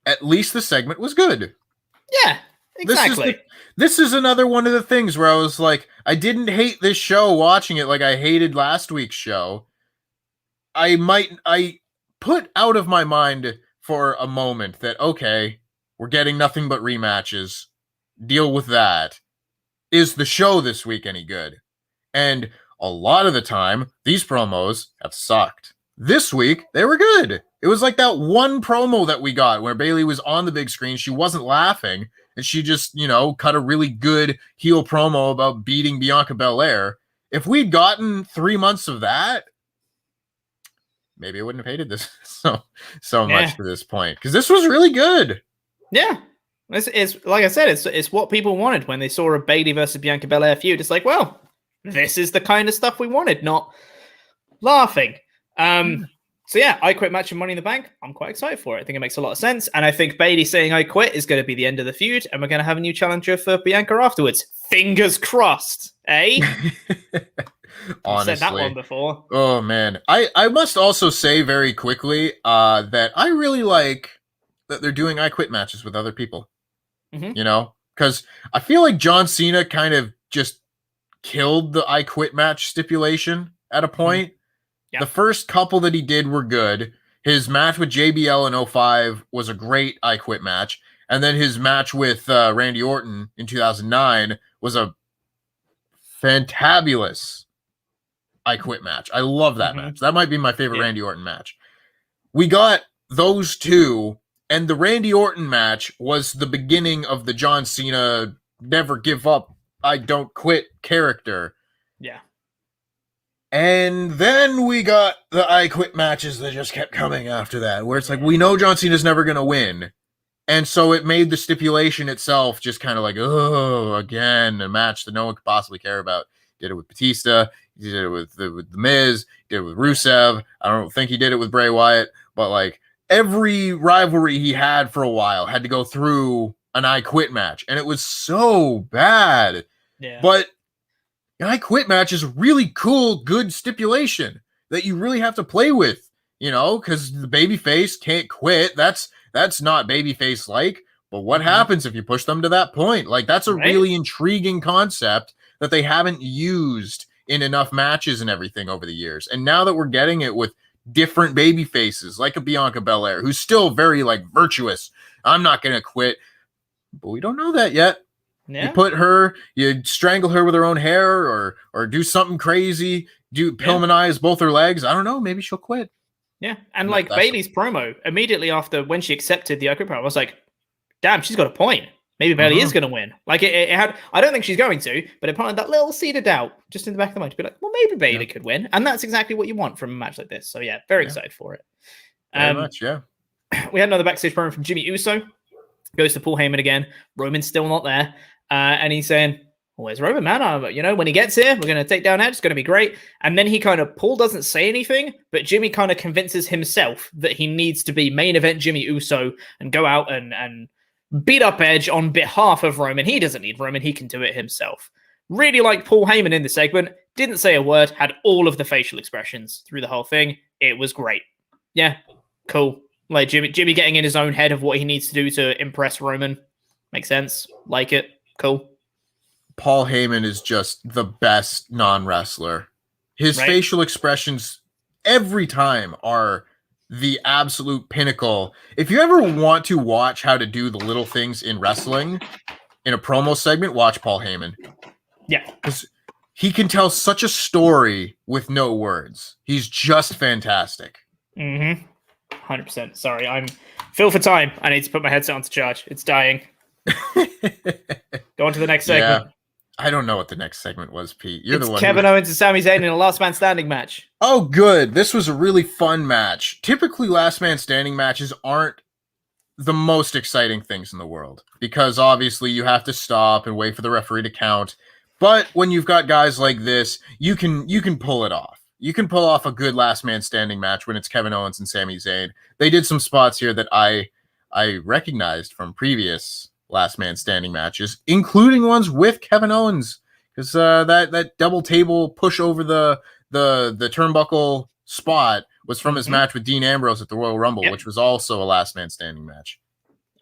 at least the segment was good. Yeah, exactly. This is another one of the things where I was like, I didn't hate this show watching it like I hated last week's show. I put out of my mind for a moment that, okay, we're getting nothing but rematches. Deal with that. Is the show this week any good? And a lot of the time, these promos have sucked. This week, they were good. It was like that one promo that we got where Bayley was on the big screen. She wasn't laughing. And she just, cut a really good heel promo about beating Bianca Belair. If we'd gotten 3 months of that, maybe I wouldn't have hated this so much to this point. Because this was really good. Yeah. It's like I said, it's what people wanted when they saw a Bayley versus Bianca Belair feud. It's like, well, this is the kind of stuff we wanted, not laughing. So yeah, I Quit match and Money in the Bank. I'm quite excited for it. I think it makes a lot of sense. And I think Bayley saying I quit is going to be the end of the feud. And we're going to have a new challenger for Bianca afterwards. Fingers crossed, eh? Honestly. I've said that one before. Oh, man. I must also say very quickly that I really like that they're doing I Quit matches with other people. Mm-hmm. Because I feel like John Cena kind of just killed the I Quit match stipulation at a point. Mm-hmm. Yep. The first couple that he did were good. His match with JBL in 05 was a great I Quit match. And then his match with Randy Orton in 2009 was a fantabulous I Quit match. I love that match. That might be my favorite Randy Orton match. We got those two, and the Randy Orton match was the beginning of the John Cena never give up, I don't quit character. Yeah. And then we got the I Quit matches that just kept coming after that, where it's like, we know John Cena's never going to win. And so it made the stipulation itself just kind of like, oh, again, a match that no one could possibly care about. Did it with Batista. He did it with The Miz. He did it with Rusev. I don't think he did it with Bray Wyatt. But like every rivalry he had for a while had to go through an I Quit match. And it was so bad. Yeah. But I Quit match is a really cool, good stipulation that you really have to play with, because the babyface can't quit. That's not babyface like. But what happens if you push them to that point? Like, that's a really intriguing concept that they haven't used in enough matches and everything over the years. And now that we're getting it with different baby faces, like a Bianca Belair, who's still very virtuous. I'm not going to quit, but we don't know that yet. Yeah. You put her, you strangle her with her own hair or do something crazy, Pillmanize both her legs. I don't know. Maybe she'll quit. Yeah. And Bayley's promo immediately after when she accepted the I Quit promo, I was like, damn, she's got a point. Maybe Bayley is going to win. Like it had, I don't think she's going to, but it planted that little seed of doubt just in the back of the mind to be like, well, maybe Bayley could win. And that's exactly what you want from a match like this. So yeah, very excited for it. Very much, yeah. We had another backstage promo from Jimmy Uso. Goes to Paul Heyman again. Roman's still not there. And he's saying, well, where's Roman, man? When he gets here, we're going to take down Edge. It's going to be great. And then Paul doesn't say anything, but Jimmy kind of convinces himself that he needs to be main event Jimmy Uso and go out and beat up Edge on behalf of Roman. He doesn't need Roman. He can do it himself. Really liked Paul Heyman in the segment. Didn't say a word. Had all of the facial expressions through the whole thing. It was great. Yeah, cool. Like Jimmy getting in his own head of what he needs to do to impress Roman. Makes sense. Like it. Cool. Paul Heyman is just the best non-wrestler. His facial expressions every time are the absolute pinnacle. If you ever want to watch how to do the little things in wrestling in a promo segment, watch Paul Heyman. Yeah. Because he can tell such a story with no words. He's just fantastic. Mm-hmm. 100%. Sorry, I'm filled for time. I need to put my headset on to charge. It's dying. Go on to the next segment. Yeah. I don't know what the next segment was, Pete. You're it's the one. Kevin Owens and Sami Zayn in a last man standing match. Oh, good. This was a really fun match. Typically, last man standing matches aren't the most exciting things in the world because obviously you have to stop and wait for the referee to count. But when you've got guys like this, you can pull it off. You can pull off a good last man standing match when it's Kevin Owens and Sami Zayn. They did some spots here that I recognized from previous last man standing matches, including ones with Kevin Owens, because that double table push over the turnbuckle spot was from his match with Dean Ambrose at the Royal Rumble, which was also a last man standing match.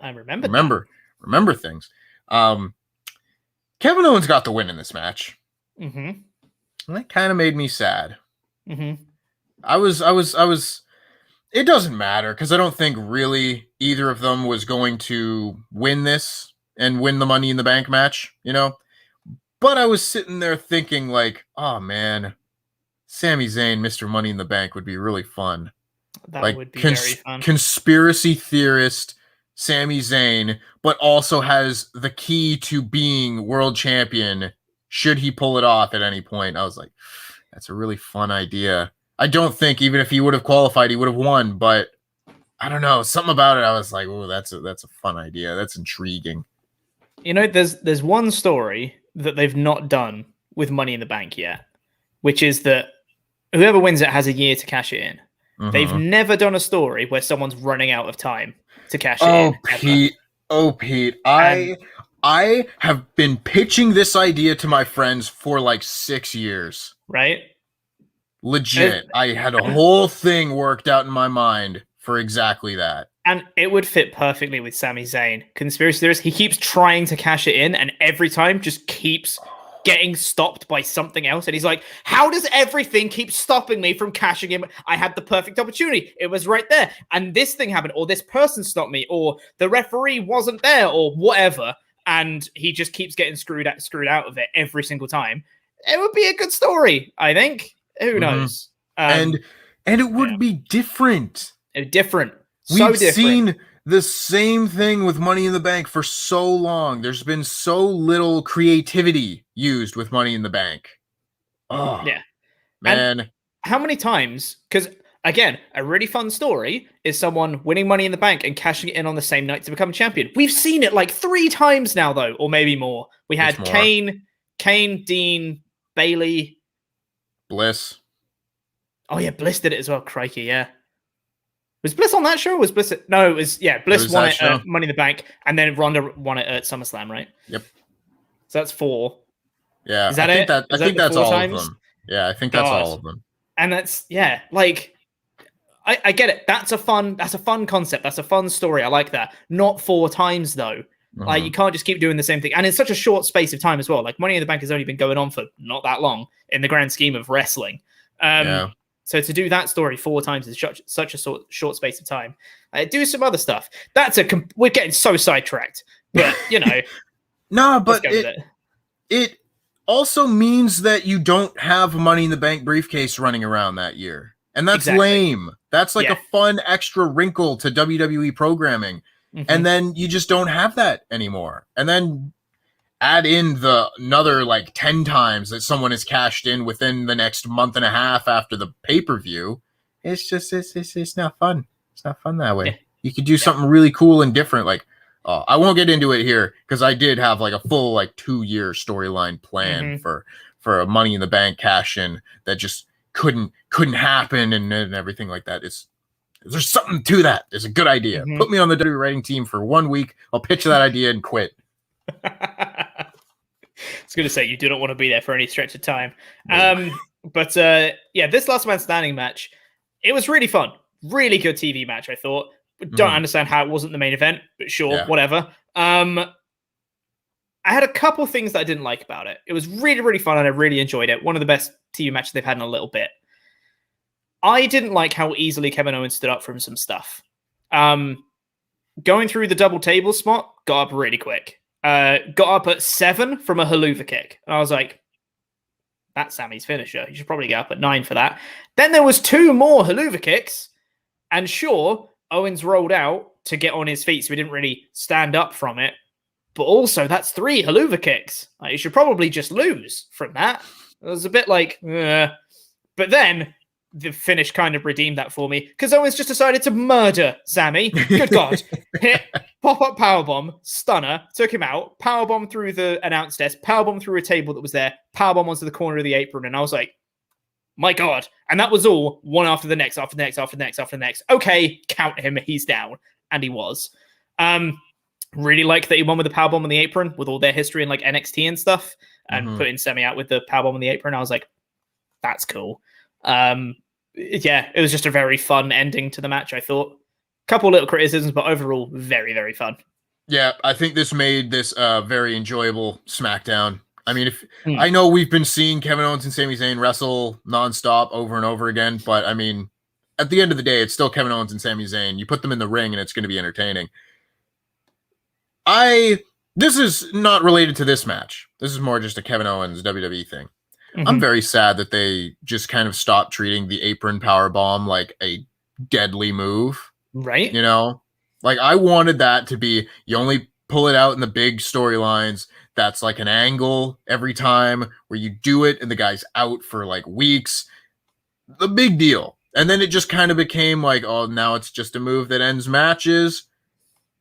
I remember things. Kevin Owens got the win in this match. Mm-hmm. And that kind of made me sad. Mm-hmm. I was. It doesn't matter because I don't think really either of them was going to win this and win the Money in the Bank match, you know? But I was sitting there thinking like, oh man, Sami Zayn, Mr. Money in the Bank would be really fun. That would be very fun. Conspiracy theorist Sami Zayn, but also has the key to being world champion should he pull it off at any point. I was like, that's a really fun idea. I don't think even if he would have qualified, he would have won, but I don't know. Something about it, I was like, oh, that's a fun idea. That's intriguing. You know, there's one story that they've not done with Money in the Bank yet, which is that whoever wins it has a year to cash it in. Mm-hmm. They've never done a story where someone's running out of time to cash it in. Pete, I have been pitching this idea to my friends for like 6 years. Right? Legit. I had a whole thing worked out in my mind for exactly that. And it would fit perfectly with Sami Zayn. Conspiracy theorist, he keeps trying to cash it in and every time just keeps getting stopped by something else. And he's like, how does everything keep stopping me from cashing in? I had the perfect opportunity. It was right there. And this thing happened, or this person stopped me, or the referee wasn't there, or whatever. And he just keeps getting screwed out of it every single time. It would be a good story, I think. Who knows? And it would be different. Different. We've seen the same thing with Money in the Bank for so long. There's been so little creativity used with Money in the Bank. Oh, yeah. Man. And how many times? Because, again, a really fun story is someone winning Money in the Bank and cashing it in on the same night to become champion. We've seen it like 3 times now, though, or maybe more. We had Kane, Dean, Bayley, Bliss. Oh yeah, Bliss did it as well. Crikey, yeah. Was Bliss on that show? Or was Bliss? No, it was. Yeah, Bliss won it at Money in the Bank, and then Ronda won it at SummerSlam, right? Yep. So that's 4. Yeah, is that it? I think that's all of them. Yeah, I think that's all of them. And that's like, I get it. That's a fun concept. That's a fun story. I like that. Not 4 times though. Like you can't just keep doing the same thing, and in such a short space of time as well. Like Money in the Bank has only been going on for not that long in the grand scheme of wrestling. So to do that story 4 times in such a short space of time, do some other stuff. We're getting so sidetracked, but you know, no, but it also means that you don't have a Money in the Bank briefcase running around that year, and that's lame. That's like a fun extra wrinkle to WWE programming. And then you just don't have that anymore. And then add in another like 10 times that someone has cashed in within the next month and a half after the pay-per-view. It's not fun. It's not fun that way. Yeah. You could do something really cool and different. Like, I won't get into it here because I did have like a full like 2-year storyline plan for a Money in the Bank cash in that just couldn't happen and everything like that. There's something to that. It's a good idea. Put me on the WWE writing team for 1 week. I'll pitch that idea and quit. I was going to say, you do not want to be there for any stretch of time. But this last man standing match, it was really fun. Really good TV match, I thought. Don't understand how it wasn't the main event, but sure, whatever. I had a couple things that I didn't like about it. It was really, really fun, and I really enjoyed it. One of the best TV matches they've had in a little bit. I didn't like how easily Kevin Owens stood up from some stuff. Going through the double table spot, got up really quick. Got up at 7 from a haluva kick. And I was like, that's Sami's finisher. You should probably get up at 9 for that. Then there was 2 more haluva kicks. And sure, Owens rolled out to get on his feet, so he didn't really stand up from it. But also, that's 3 haluva kicks. Like, you should probably just lose from that. It was a bit like, But then the finish kind of redeemed that for me, because Owens just decided to murder Sami. Good God. Hit, pop-up powerbomb, stunner, took him out, powerbomb through the announce desk, powerbomb through a table that was there, powerbomb onto the corner of the apron, and I was like, my God. And that was all one after the next, after the next, after the next, after the next. Okay, count him. He's down. And he was. Really like that he won with the powerbomb on the apron with all their history in like NXT and stuff, and putting Sami out with the powerbomb on the apron. I was like, that's cool. Yeah, it was just a very fun ending to the match, I thought. Couple little criticisms, but overall, very, very fun. Yeah, I think this made this very enjoyable SmackDown. I mean, I know we've been seeing Kevin Owens and Sami Zayn wrestle nonstop over and over again, but I mean, at the end of the day, it's still Kevin Owens and Sami Zayn. You put them in the ring and it's going to be entertaining. This is not related to this match. This is more just a Kevin Owens WWE thing. I'm very sad that they just kind of stopped treating the apron power bomb like a deadly move. Right. You know, like I wanted that to be, you only pull it out in the big storylines. That's like an angle every time where you do it and the guy's out for like weeks. The big deal. And then it just kind of became like, oh, now it's just a move that ends matches.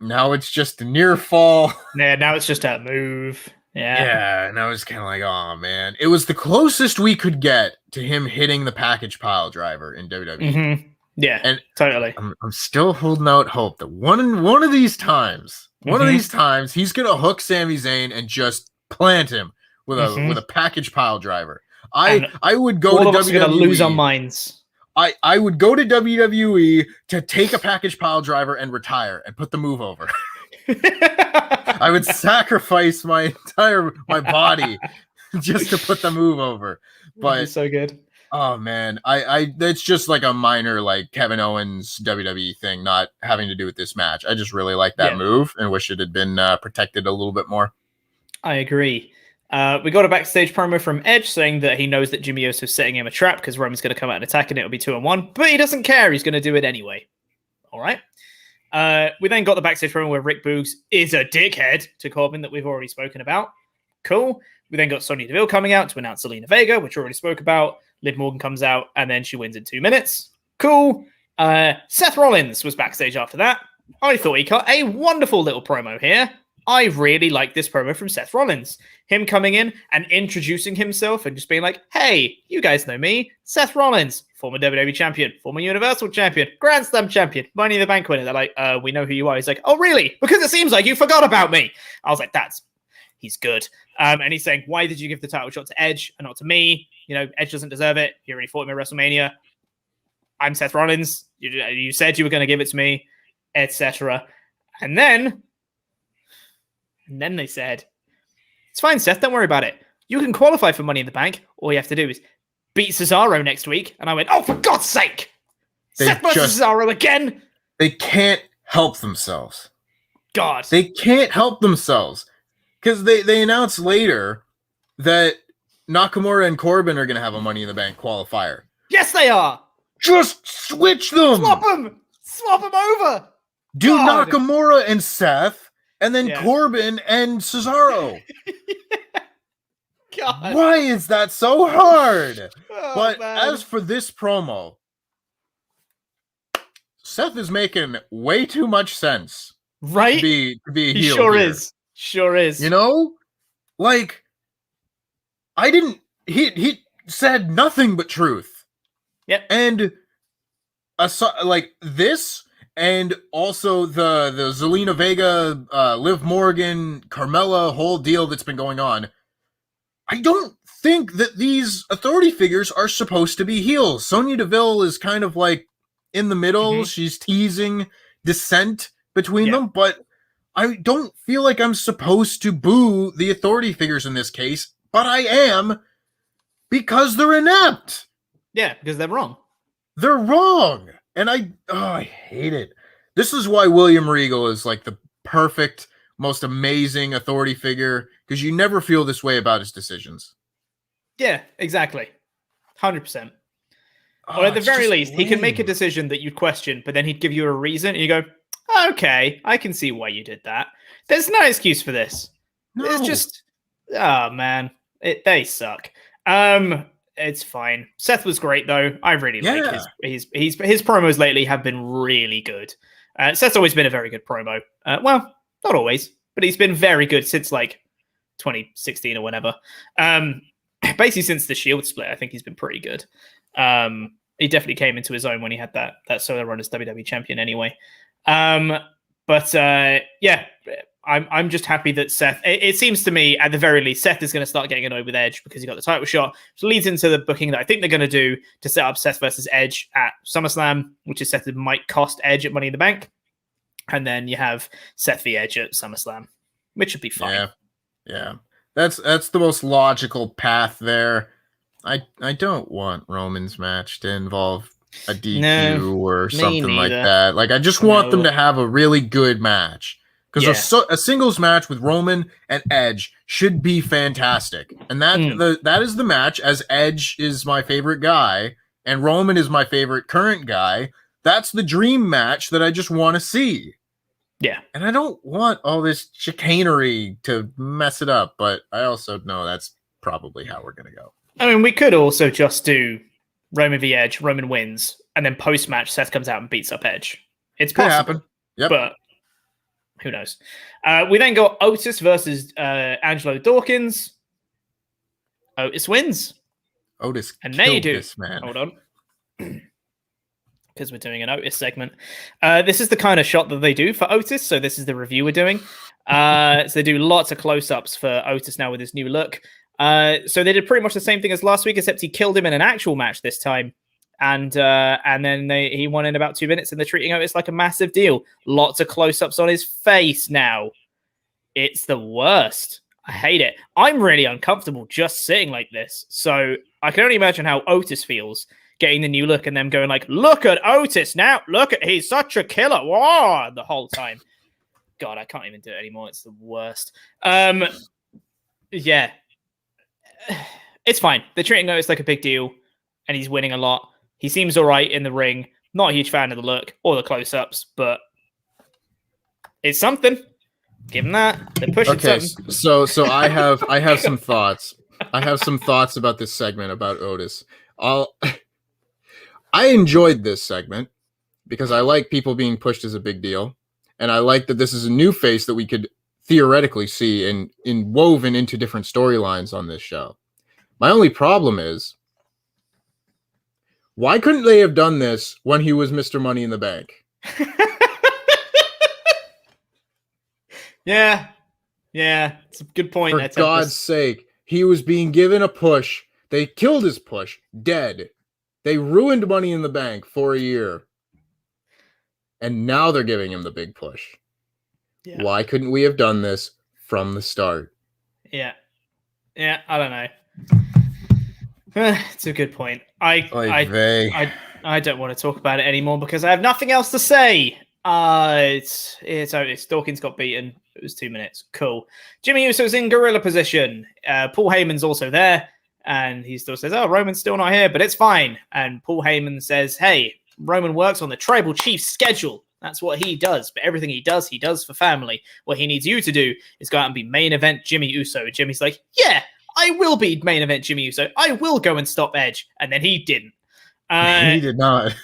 Now it's just a near fall. Yeah, now it's just a move. Yeah, and I was kind of like, oh, man. It was the closest we could get to him hitting the package pile driver in WWE. Yeah, and totally. I'm still holding out hope that one of these times, he's going to hook Sami Zayn and just plant him with a package pile driver. I would go to WWE. Gonna lose our minds. I would go to WWE to take a package pile driver and retire and put the move over. I would sacrifice my body just to put the move over. But so good. Oh man, it's just like a minor like Kevin Owens WWE thing, not having to do with this match. I just really like that move and wish it had been protected a little bit more. I agree. We got a backstage promo from Edge saying that he knows that Jimmy Uso's setting him a trap because Roman's going to come out and attack and it'll be 2-on-1, but he doesn't care. He's going to do it anyway. All right. We then got the backstage promo where Rick Boogs is a dickhead to Corbin that we've already spoken about. Cool. We then got Sonya Deville coming out to announce Zelina Vega, which we already spoke about. Liv Morgan comes out and then she wins in 2 minutes. Cool. Seth Rollins was backstage after that. I thought he cut a wonderful little promo here. I really like this promo from Seth Rollins. Him coming in and introducing himself and just being like, hey, you guys know me. Seth Rollins, former WWE champion, former Universal champion, Grand Slam champion, Money in the Bank winner. They're like, we know who you are. He's like, oh, really? Because it seems like you forgot about me. I was like, he's good. And he's saying, why did you give the title shot to Edge and not to me? You know, Edge doesn't deserve it. He already fought him at WrestleMania. I'm Seth Rollins. You said you were going to give it to me, etc. And then they said, it's fine, Seth, don't worry about it. You can qualify for Money in the Bank. All you have to do is beat Cesaro next week. And I went, oh, for God's sake! Seth versus Cesaro again? They can't help themselves. God. They can't help themselves. Because they announced later that Nakamura and Corbin are going to have a Money in the Bank qualifier. Yes, they are! Just switch them! Swap them over! Do God. Nakamura and Seth, and then Corbin and Cesaro. God. Why is that so hard? But man. As for this promo, Seth is making way too much sense. Right? To be a he heel sure here. is. Sure is. You know? Like, he said nothing but truth. Yep. And like this, and also the Zelina Vega, Liv Morgan, Carmella whole deal that's been going on. I don't think that these authority figures are supposed to be heels. Sonya Deville is kind of like in the middle. She's teasing dissent between them, but I don't feel like I'm supposed to boo the authority figures in this case, but I am because they're inept. Yeah, because they're wrong. They're wrong. And I hate it. This is why William Regal is like the perfect, most amazing authority figure, because you never feel this way about his decisions. Yeah, exactly. 100%. Or at the it's very just least, he can make a lame. decision that you'd question, but then he'd give you a reason, and you go, okay, I can see why you did that. There's no excuse for this. It's No. just, oh man, they suck. It's fine. Seth was great though. I really like his promos lately have been really good. Seth's always been a very good promo. Well, not always, but he's been very good since like 2016 or whenever. Basically since the Shield split, I think he's been pretty good. He definitely came into his own when he had that solo run as WWE champion anyway. But I'm just happy that Seth, it seems to me at the very least, Seth is going to start getting annoyed with Edge because he got the title shot, which leads into the booking that I think they're going to do to set up Seth versus Edge at SummerSlam, which is Seth that might cost Edge at Money in the Bank. And then you have Seth v Edge at SummerSlam, which should be fine. Yeah. That's the most logical path there. I don't want Roman's match to involve a DQ or something like that. Like, I just want them to have a really good match. Because a singles match with Roman and Edge should be fantastic. And that is the match, as Edge is my favorite guy and Roman is my favorite current guy. That's the dream match that I just want to see. Yeah. And I don't want all this chicanery to mess it up, but I also know that's probably how we're going to go. I mean, we could also just do Roman v Edge, Roman wins, and then post-match Seth comes out and beats up Edge. It's possible. Could happen. Yep. But who knows? We then got Otis versus Angelo Dawkins. Otis wins. Otis and they do. This man. Hold on. Because we're doing an Otis segment. This is the kind of shot that they do for Otis. So this is the review we're doing. So they do lots of close-ups for Otis now with his new look. So they did pretty much the same thing as last week, except he killed him in an actual match this time. And then he won in about 2 minutes, and they're treating Otis like a massive deal. Lots of close-ups on his face now. It's the worst. I hate it. I'm really uncomfortable just sitting like this. So I can only imagine how Otis feels getting the new look and them going like, look at Otis now. Look at, he's such a killer. Whoa, the whole time. God, I can't even do it anymore. It's the worst. Yeah. It's fine. They're treating Otis like a big deal, and he's winning a lot. He seems all right in the ring. Not a huge fan of the look or the close-ups, but it's something. Give him that. They're pushing something. So I have some thoughts. I have some thoughts about this segment about Otis. I enjoyed this segment because I like people being pushed as a big deal, and I like that this is a new face that we could theoretically see and woven into different storylines on this show. My only problem is, why couldn't they have done this when he was Mr. Money in the Bank? Yeah, it's a good point. For God's sake, he was being given a push. They killed his push, dead. They ruined Money in the Bank for a year. And now they're giving him the big push. Yeah. Why couldn't we have done this from the start? Yeah, I don't know. It's a good point. I don't want to talk about it anymore because I have nothing else to say. It's Otis. Dawkins got beaten. It was 2 minutes. Cool. Jimmy Uso's in gorilla position. Paul Heyman's also there, and he still says, "Oh, Roman's still not here, but it's fine." And Paul Heyman says, "Hey, Roman works on the tribal chief's schedule. That's what he does. But everything he does for family. What he needs you to do is go out and be main event Jimmy Uso." And Jimmy's like, "Yeah, I will be main event Jimmy Uso. I will go and stop Edge." And then he didn't. He did not.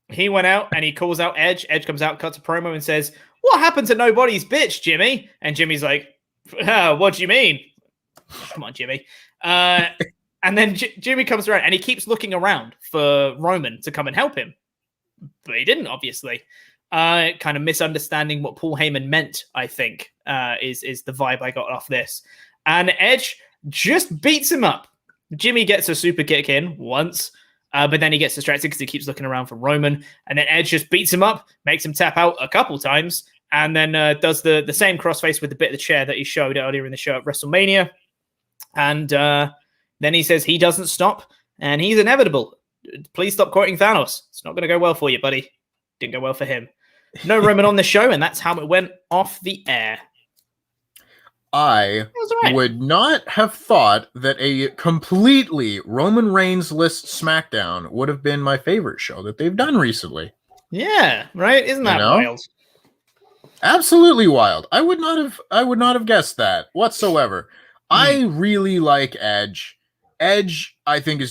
He went out and he calls out Edge. Edge comes out, cuts a promo and says, "What happened to nobody's bitch, Jimmy?" And Jimmy's like, "What do you mean?" Come on, Jimmy. And then Jimmy comes around and he keeps looking around for Roman to come and help him. But he didn't, obviously. Kind of misunderstanding what Paul Heyman meant, I think, is the vibe I got off this. And Edge just beats him up. Jimmy gets a super kick in once, but then he gets distracted because he keeps looking around for Roman. And then Edge just beats him up, makes him tap out a couple times, and then does the same crossface with the bit of the chair that he showed earlier in the show at WrestleMania. And then he says he doesn't stop, and he's inevitable. Please stop quoting Thanos. It's not going to go well for you, buddy. Didn't go well for him. No Roman on the show, and that's how it went off the air. I would not have thought that a completely Roman Reigns-less SmackDown would have been my favorite show that they've done recently. Yeah, right? Isn't that wild? Absolutely wild. I would not have guessed that whatsoever. I really like Edge. Edge, I think,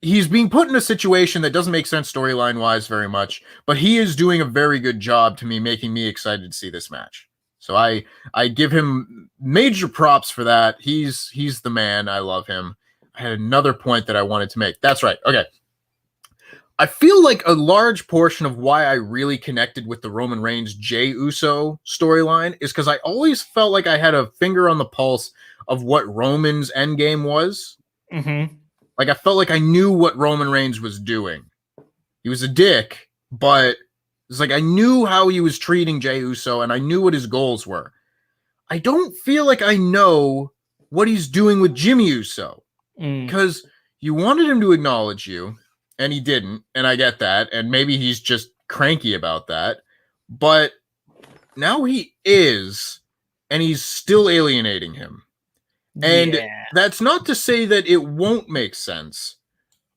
he's being put in a situation that doesn't make sense storyline-wise very much, but he is doing a very good job to me, making me excited to see this match. So I give him major props for that. He's the man. I love him. I had another point that I wanted to make. That's right. Okay. I feel like a large portion of why I really connected with the Roman Reigns Jey Uso storyline is because I always felt like I had a finger on the pulse of what Roman's endgame was. Mm-hmm. Like I felt like I knew what Roman Reigns was doing. He was a dick, but it's like I knew how he was treating Jey Uso and I knew what his goals were. I don't feel like I know what he's doing with Jimmy Uso because you wanted him to acknowledge you and he didn't. And I get that. And maybe he's just cranky about that. But now he is, and he's still alienating him. And that's not to say that it won't make sense.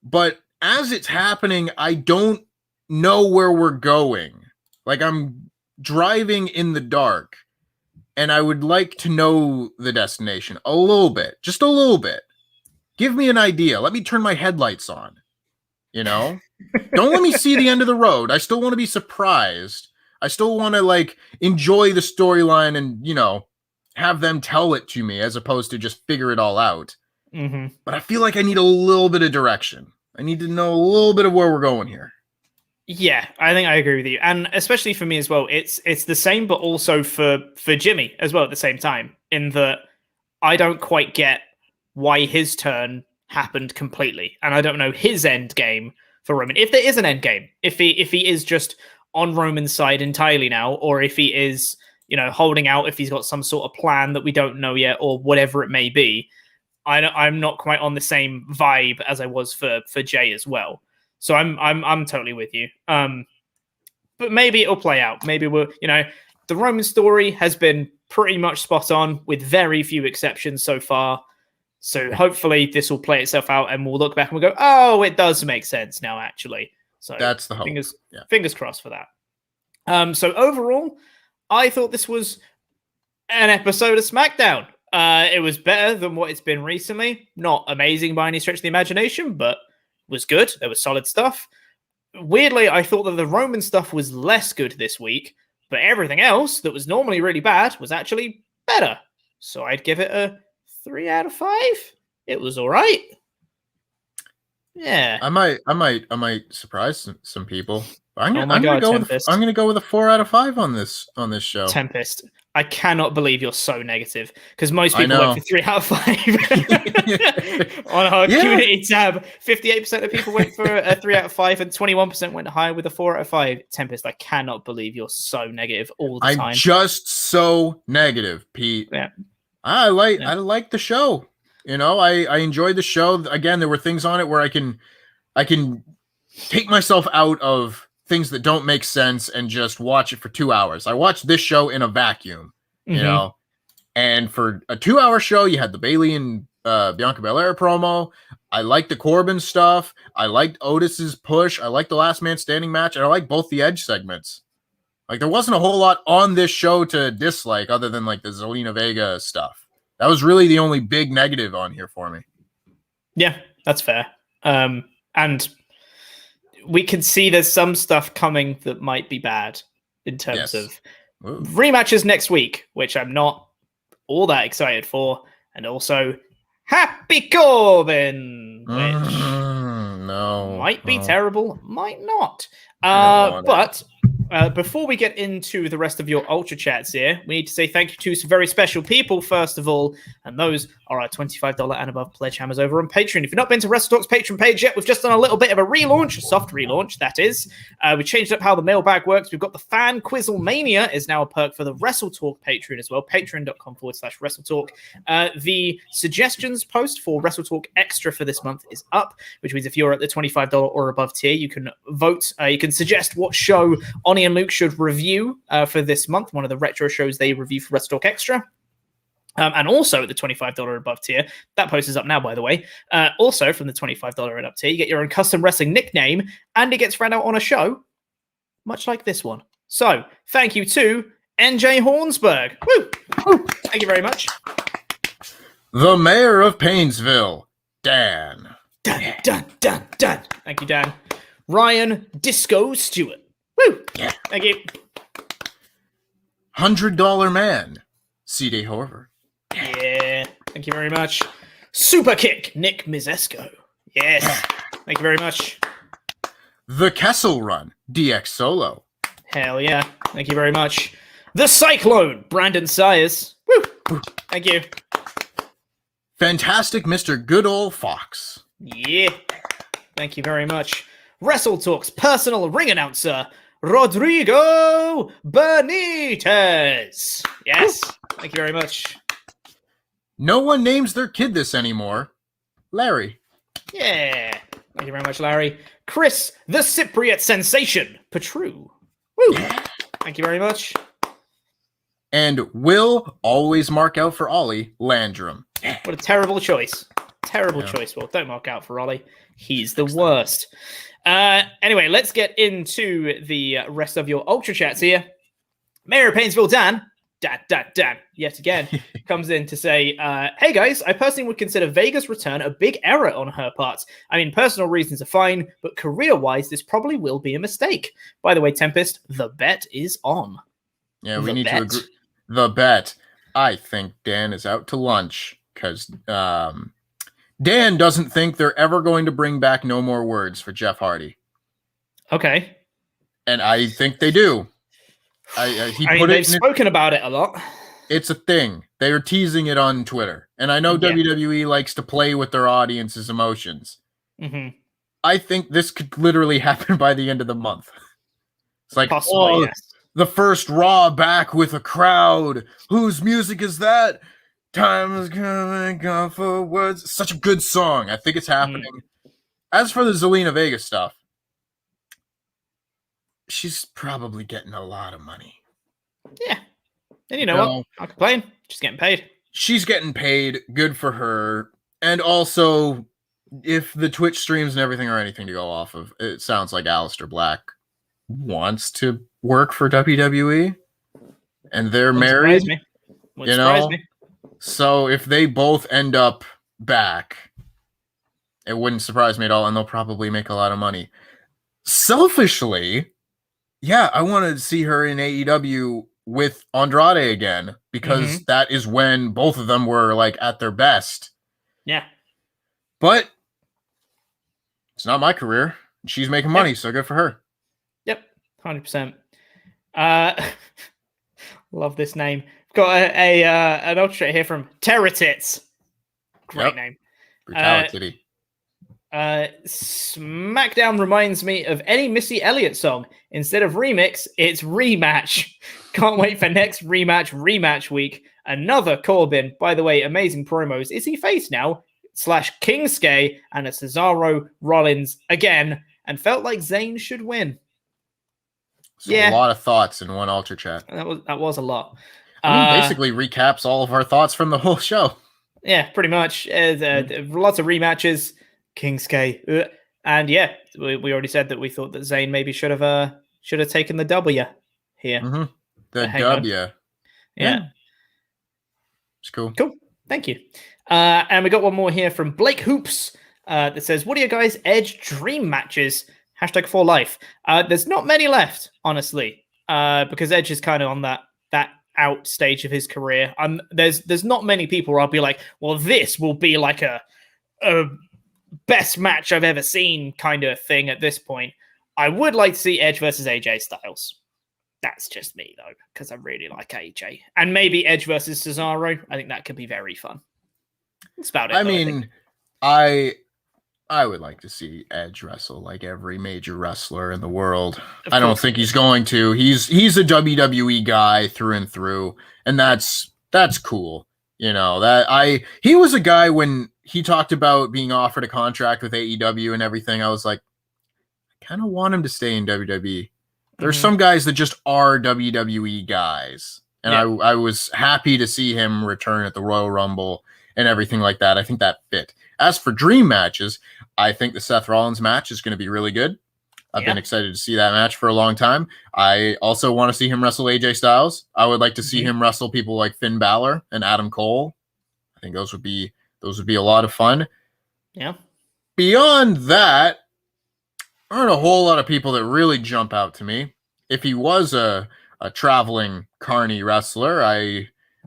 But as it's happening, I don't know where we're going. Like I'm driving in the dark and I would like to know the destination a little bit, just a little bit. Give me an idea. Let me turn my headlights on. Don't let me see the end of the road. I still want to be surprised. I still want to like enjoy the storyline and, have them tell it to me as opposed to just figure it all out. Mm-hmm. But I feel like I need a little bit of direction. I need to know a little bit of where we're going here. Yeah, I think I agree with you. And especially for me as well, it's the same, but also for Jimmy as well at the same time, in that I don't quite get why his turn happened completely. And I don't know his end game for Roman. If there is an end game, if he is just on Roman's side entirely now, or if he is, holding out, if he's got some sort of plan that we don't know yet, or whatever it may be, I'm not quite on the same vibe as I was for Jey as well. So I'm totally with you. But maybe it'll play out. Maybe the Roman story has been pretty much spot on with very few exceptions so far. So hopefully this will play itself out and we'll look back and we'll go, oh, it does make sense now, actually. So that's the hope. Fingers crossed for that. So overall, I thought this was an episode of SmackDown. It was better than what it's been recently. Not amazing by any stretch of the imagination, but was good. There was solid stuff. Weirdly, I thought that the Roman stuff was less good this week, but everything else that was normally really bad was actually better. So I'd give it a 3 out of 5. It was all right. Yeah. I might surprise some people. I'm gonna go with a 4 out of 5 on this show. Tempest, I cannot believe you're so negative because most people went for 3 out of 5 on our community tab. 58% of people went for a 3 out of 5 and 21% went higher with a 4 out of 5. Tempest, I cannot believe you're so negative all the time. I'm just so negative, Pete. Yeah. I like the show. I enjoyed the show. Again, there were things on it where I can take myself out of things that don't make sense and just watch it for 2 hours. I watched this show in a vacuum, and for a 2-hour show, you had the Bayley and Bianca Belair promo. I liked the Corbin stuff. I liked Otis's push. I liked the last man standing match. And I liked both the Edge segments. Like there wasn't a whole lot on this show to dislike other than like the Zelina Vega stuff. That was really the only big negative on here for me. Yeah, that's fair. And we can see there's some stuff coming that might be bad in terms of rematches next week, which I'm not all that excited for. And also Happy Corbin, which might be terrible, might not. But before we get into the rest of your Ultra Chats here, we need to say thank you to some very special people, first of all, and those are our $25 and above Pledgehammers over on Patreon. If you've not been to WrestleTalk's Patreon page yet, we've just done a little bit of a relaunch, a soft relaunch, that is. We changed up how the mailbag works. We've got the Fan Quizzlemania is now a perk for the WrestleTalk Patreon as well, patreon.com/WrestleTalk. The suggestions post for WrestleTalk Extra for this month is up, which means if you're at the $25 or above tier, you can vote. You can suggest what show Oni and Luke should review for this month, one of the retro shows they review for WrestleTalk Extra. And also at the $25 above tier, that post is up now, by the way. Also from the $25 and up tier, you get your own custom wrestling nickname, and it gets read out on a show, much like this one. So thank you to NJ Hornsberg. Woo! Thank you very much. The mayor of Painesville, Dan. Dan. Thank you, Dan. Ryan Disco Stewart. Woo! Yeah. Thank you. $100 man, C.D. Horver. Yeah. Thank you very much. Super Kick, Nick Mizesco. Yes. Thank you very much. The Kessel Run, DX Solo. Hell yeah. Thank you very much. The Cyclone, Brandon Sayers. Woo! Thank you. Fantastic Mr. Good Old Fox. Yeah. Thank you very much. WrestleTalk's personal ring announcer, Rodrigo Benitez. Yes. Thank you very much. No one names their kid this anymore. Larry. Yeah. Thank you very much, Larry. Chris, the Cypriot Sensation, Petru. Woo. Thank you very much. And will always mark out for Ollie, Landrum. What a terrible choice. Terrible choice. Well, don't mark out for Ollie. He's the worst. Anyway, let's get into the rest of your Ultra Chats here. Mayor of Painesville, Dan, yet again, comes in to say, hey guys, I personally would consider Vega's return a big error on her part. I mean, personal reasons are fine, but career-wise, this probably will be a mistake. By the way, Tempest, the bet is on. Yeah, we need to agree. The bet. I think Dan is out to lunch because Dan doesn't think they're ever going to bring back No More Words for Jeff Hardy. Okay. And I think they do. They've spoken about it a lot. It's a thing. They are teasing it on Twitter. And I know WWE likes to play with their audience's emotions. Mm-hmm. I think this could literally happen by the end of the month. It's like, possibly, yes. The first Raw back with a crowd. Whose music is that? Time is coming, gone for words. Such a good song. I think it's happening. As for the Zelina Vega stuff, she's probably getting a lot of money. Yeah. And you know what? I'll complain. She's getting paid. She's getting paid. Good for her. And also, if the Twitch streams and everything are anything to go off of, it sounds like Aleister Black wants to work for WWE. And they're married. Wouldn't surprise me. So if they both end up back, it wouldn't surprise me at all. And they'll probably make a lot of money. Selfishly, yeah, I want to see her in AEW with Andrade again because that is when both of them were like at their best. Yeah. But it's not my career. She's making money, so good for her. Yep, 100%. Love this name. Got an ultra here from Terratits. Great name. Brutality. SmackDown reminds me of any Missy Elliott song. Instead of remix, it's rematch. Can't wait for next rematch week. Another Corbin. By the way, amazing promos. Is he face now? / Kingsuke and a Cesaro Rollins again. And felt like Zayn should win. So a lot of thoughts in one Ultra Chat. That was a lot. Basically recaps all of our thoughts from the whole show. Yeah, pretty much. Lots of rematches. Kingsuke. And yeah, we already said that we thought that Zayn maybe should have taken the W here. Mm-hmm. The W. Yeah. It's cool. Cool. Thank you. And we got one more here from Blake Hoops that says, what are your guys' Edge dream matches? #for life. There's not many left, honestly, because Edge is kind of on that out stage of his career. There's not many people where I'll be like, well, this will be like a best match I've ever seen kind of thing at this point. I would like to see Edge versus AJ Styles. That's just me, though, because I really like AJ. And maybe Edge versus Cesaro. I think that could be very fun. That's about it. I mean, I would like to see Edge wrestle like every major wrestler in the world. I don't think he's going to. He's a WWE guy through and through, and that's cool. You know, he was a guy when he talked about being offered a contract with AEW and everything. I was like, I kind of want him to stay in WWE. There's some guys that just are WWE guys. And I was happy to see him return at the Royal Rumble and everything like that. I think that fit. As for dream matches, I think the Seth Rollins match is going to be really good. I've been excited to see that match for a long time. I also want to see him wrestle AJ Styles. I would like to see him wrestle people like Finn Balor and Adam Cole. I think those would be a lot of fun. Yeah. Beyond that, there aren't a whole lot of people that really jump out to me. If he was a traveling carny wrestler, I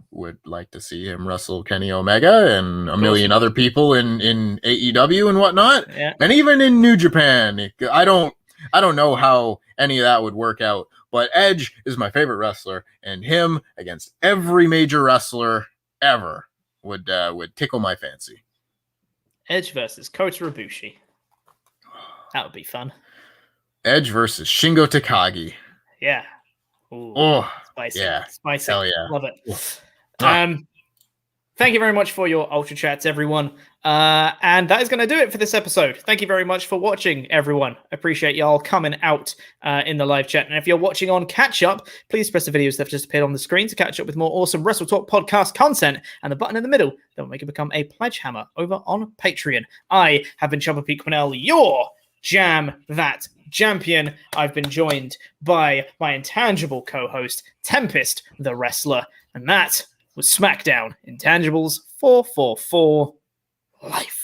would like to see him wrestle Kenny Omega and a million other people in AEW and whatnot. Yeah. And even in New Japan. I don't know how any of that would work out, but Edge is my favorite wrestler, and him against every major wrestler ever would tickle my fancy. Edge versus Kota Ibushi. That would be fun. Edge versus Shingo Takagi. Yeah. Ooh, oh, spicy. Yeah. Spicy. Hell yeah. Love it. Thank you very much for your Ultra Chats, everyone. And that is going to do it for this episode. Thank you very much for watching, everyone. Appreciate y'all coming out in the live chat. And if you're watching on Catch Up, please press the videos that have just appeared on the screen to catch up with more awesome WrestleTalk podcast content, and the button in the middle that will make you become a Pledgehammer over on Patreon. I have been Chopper Pete Quinnell, your Jam That Champion. I've been joined by my intangible co-host, Tempest the Wrestler, and that was SmackDown Intangibles 444 Life.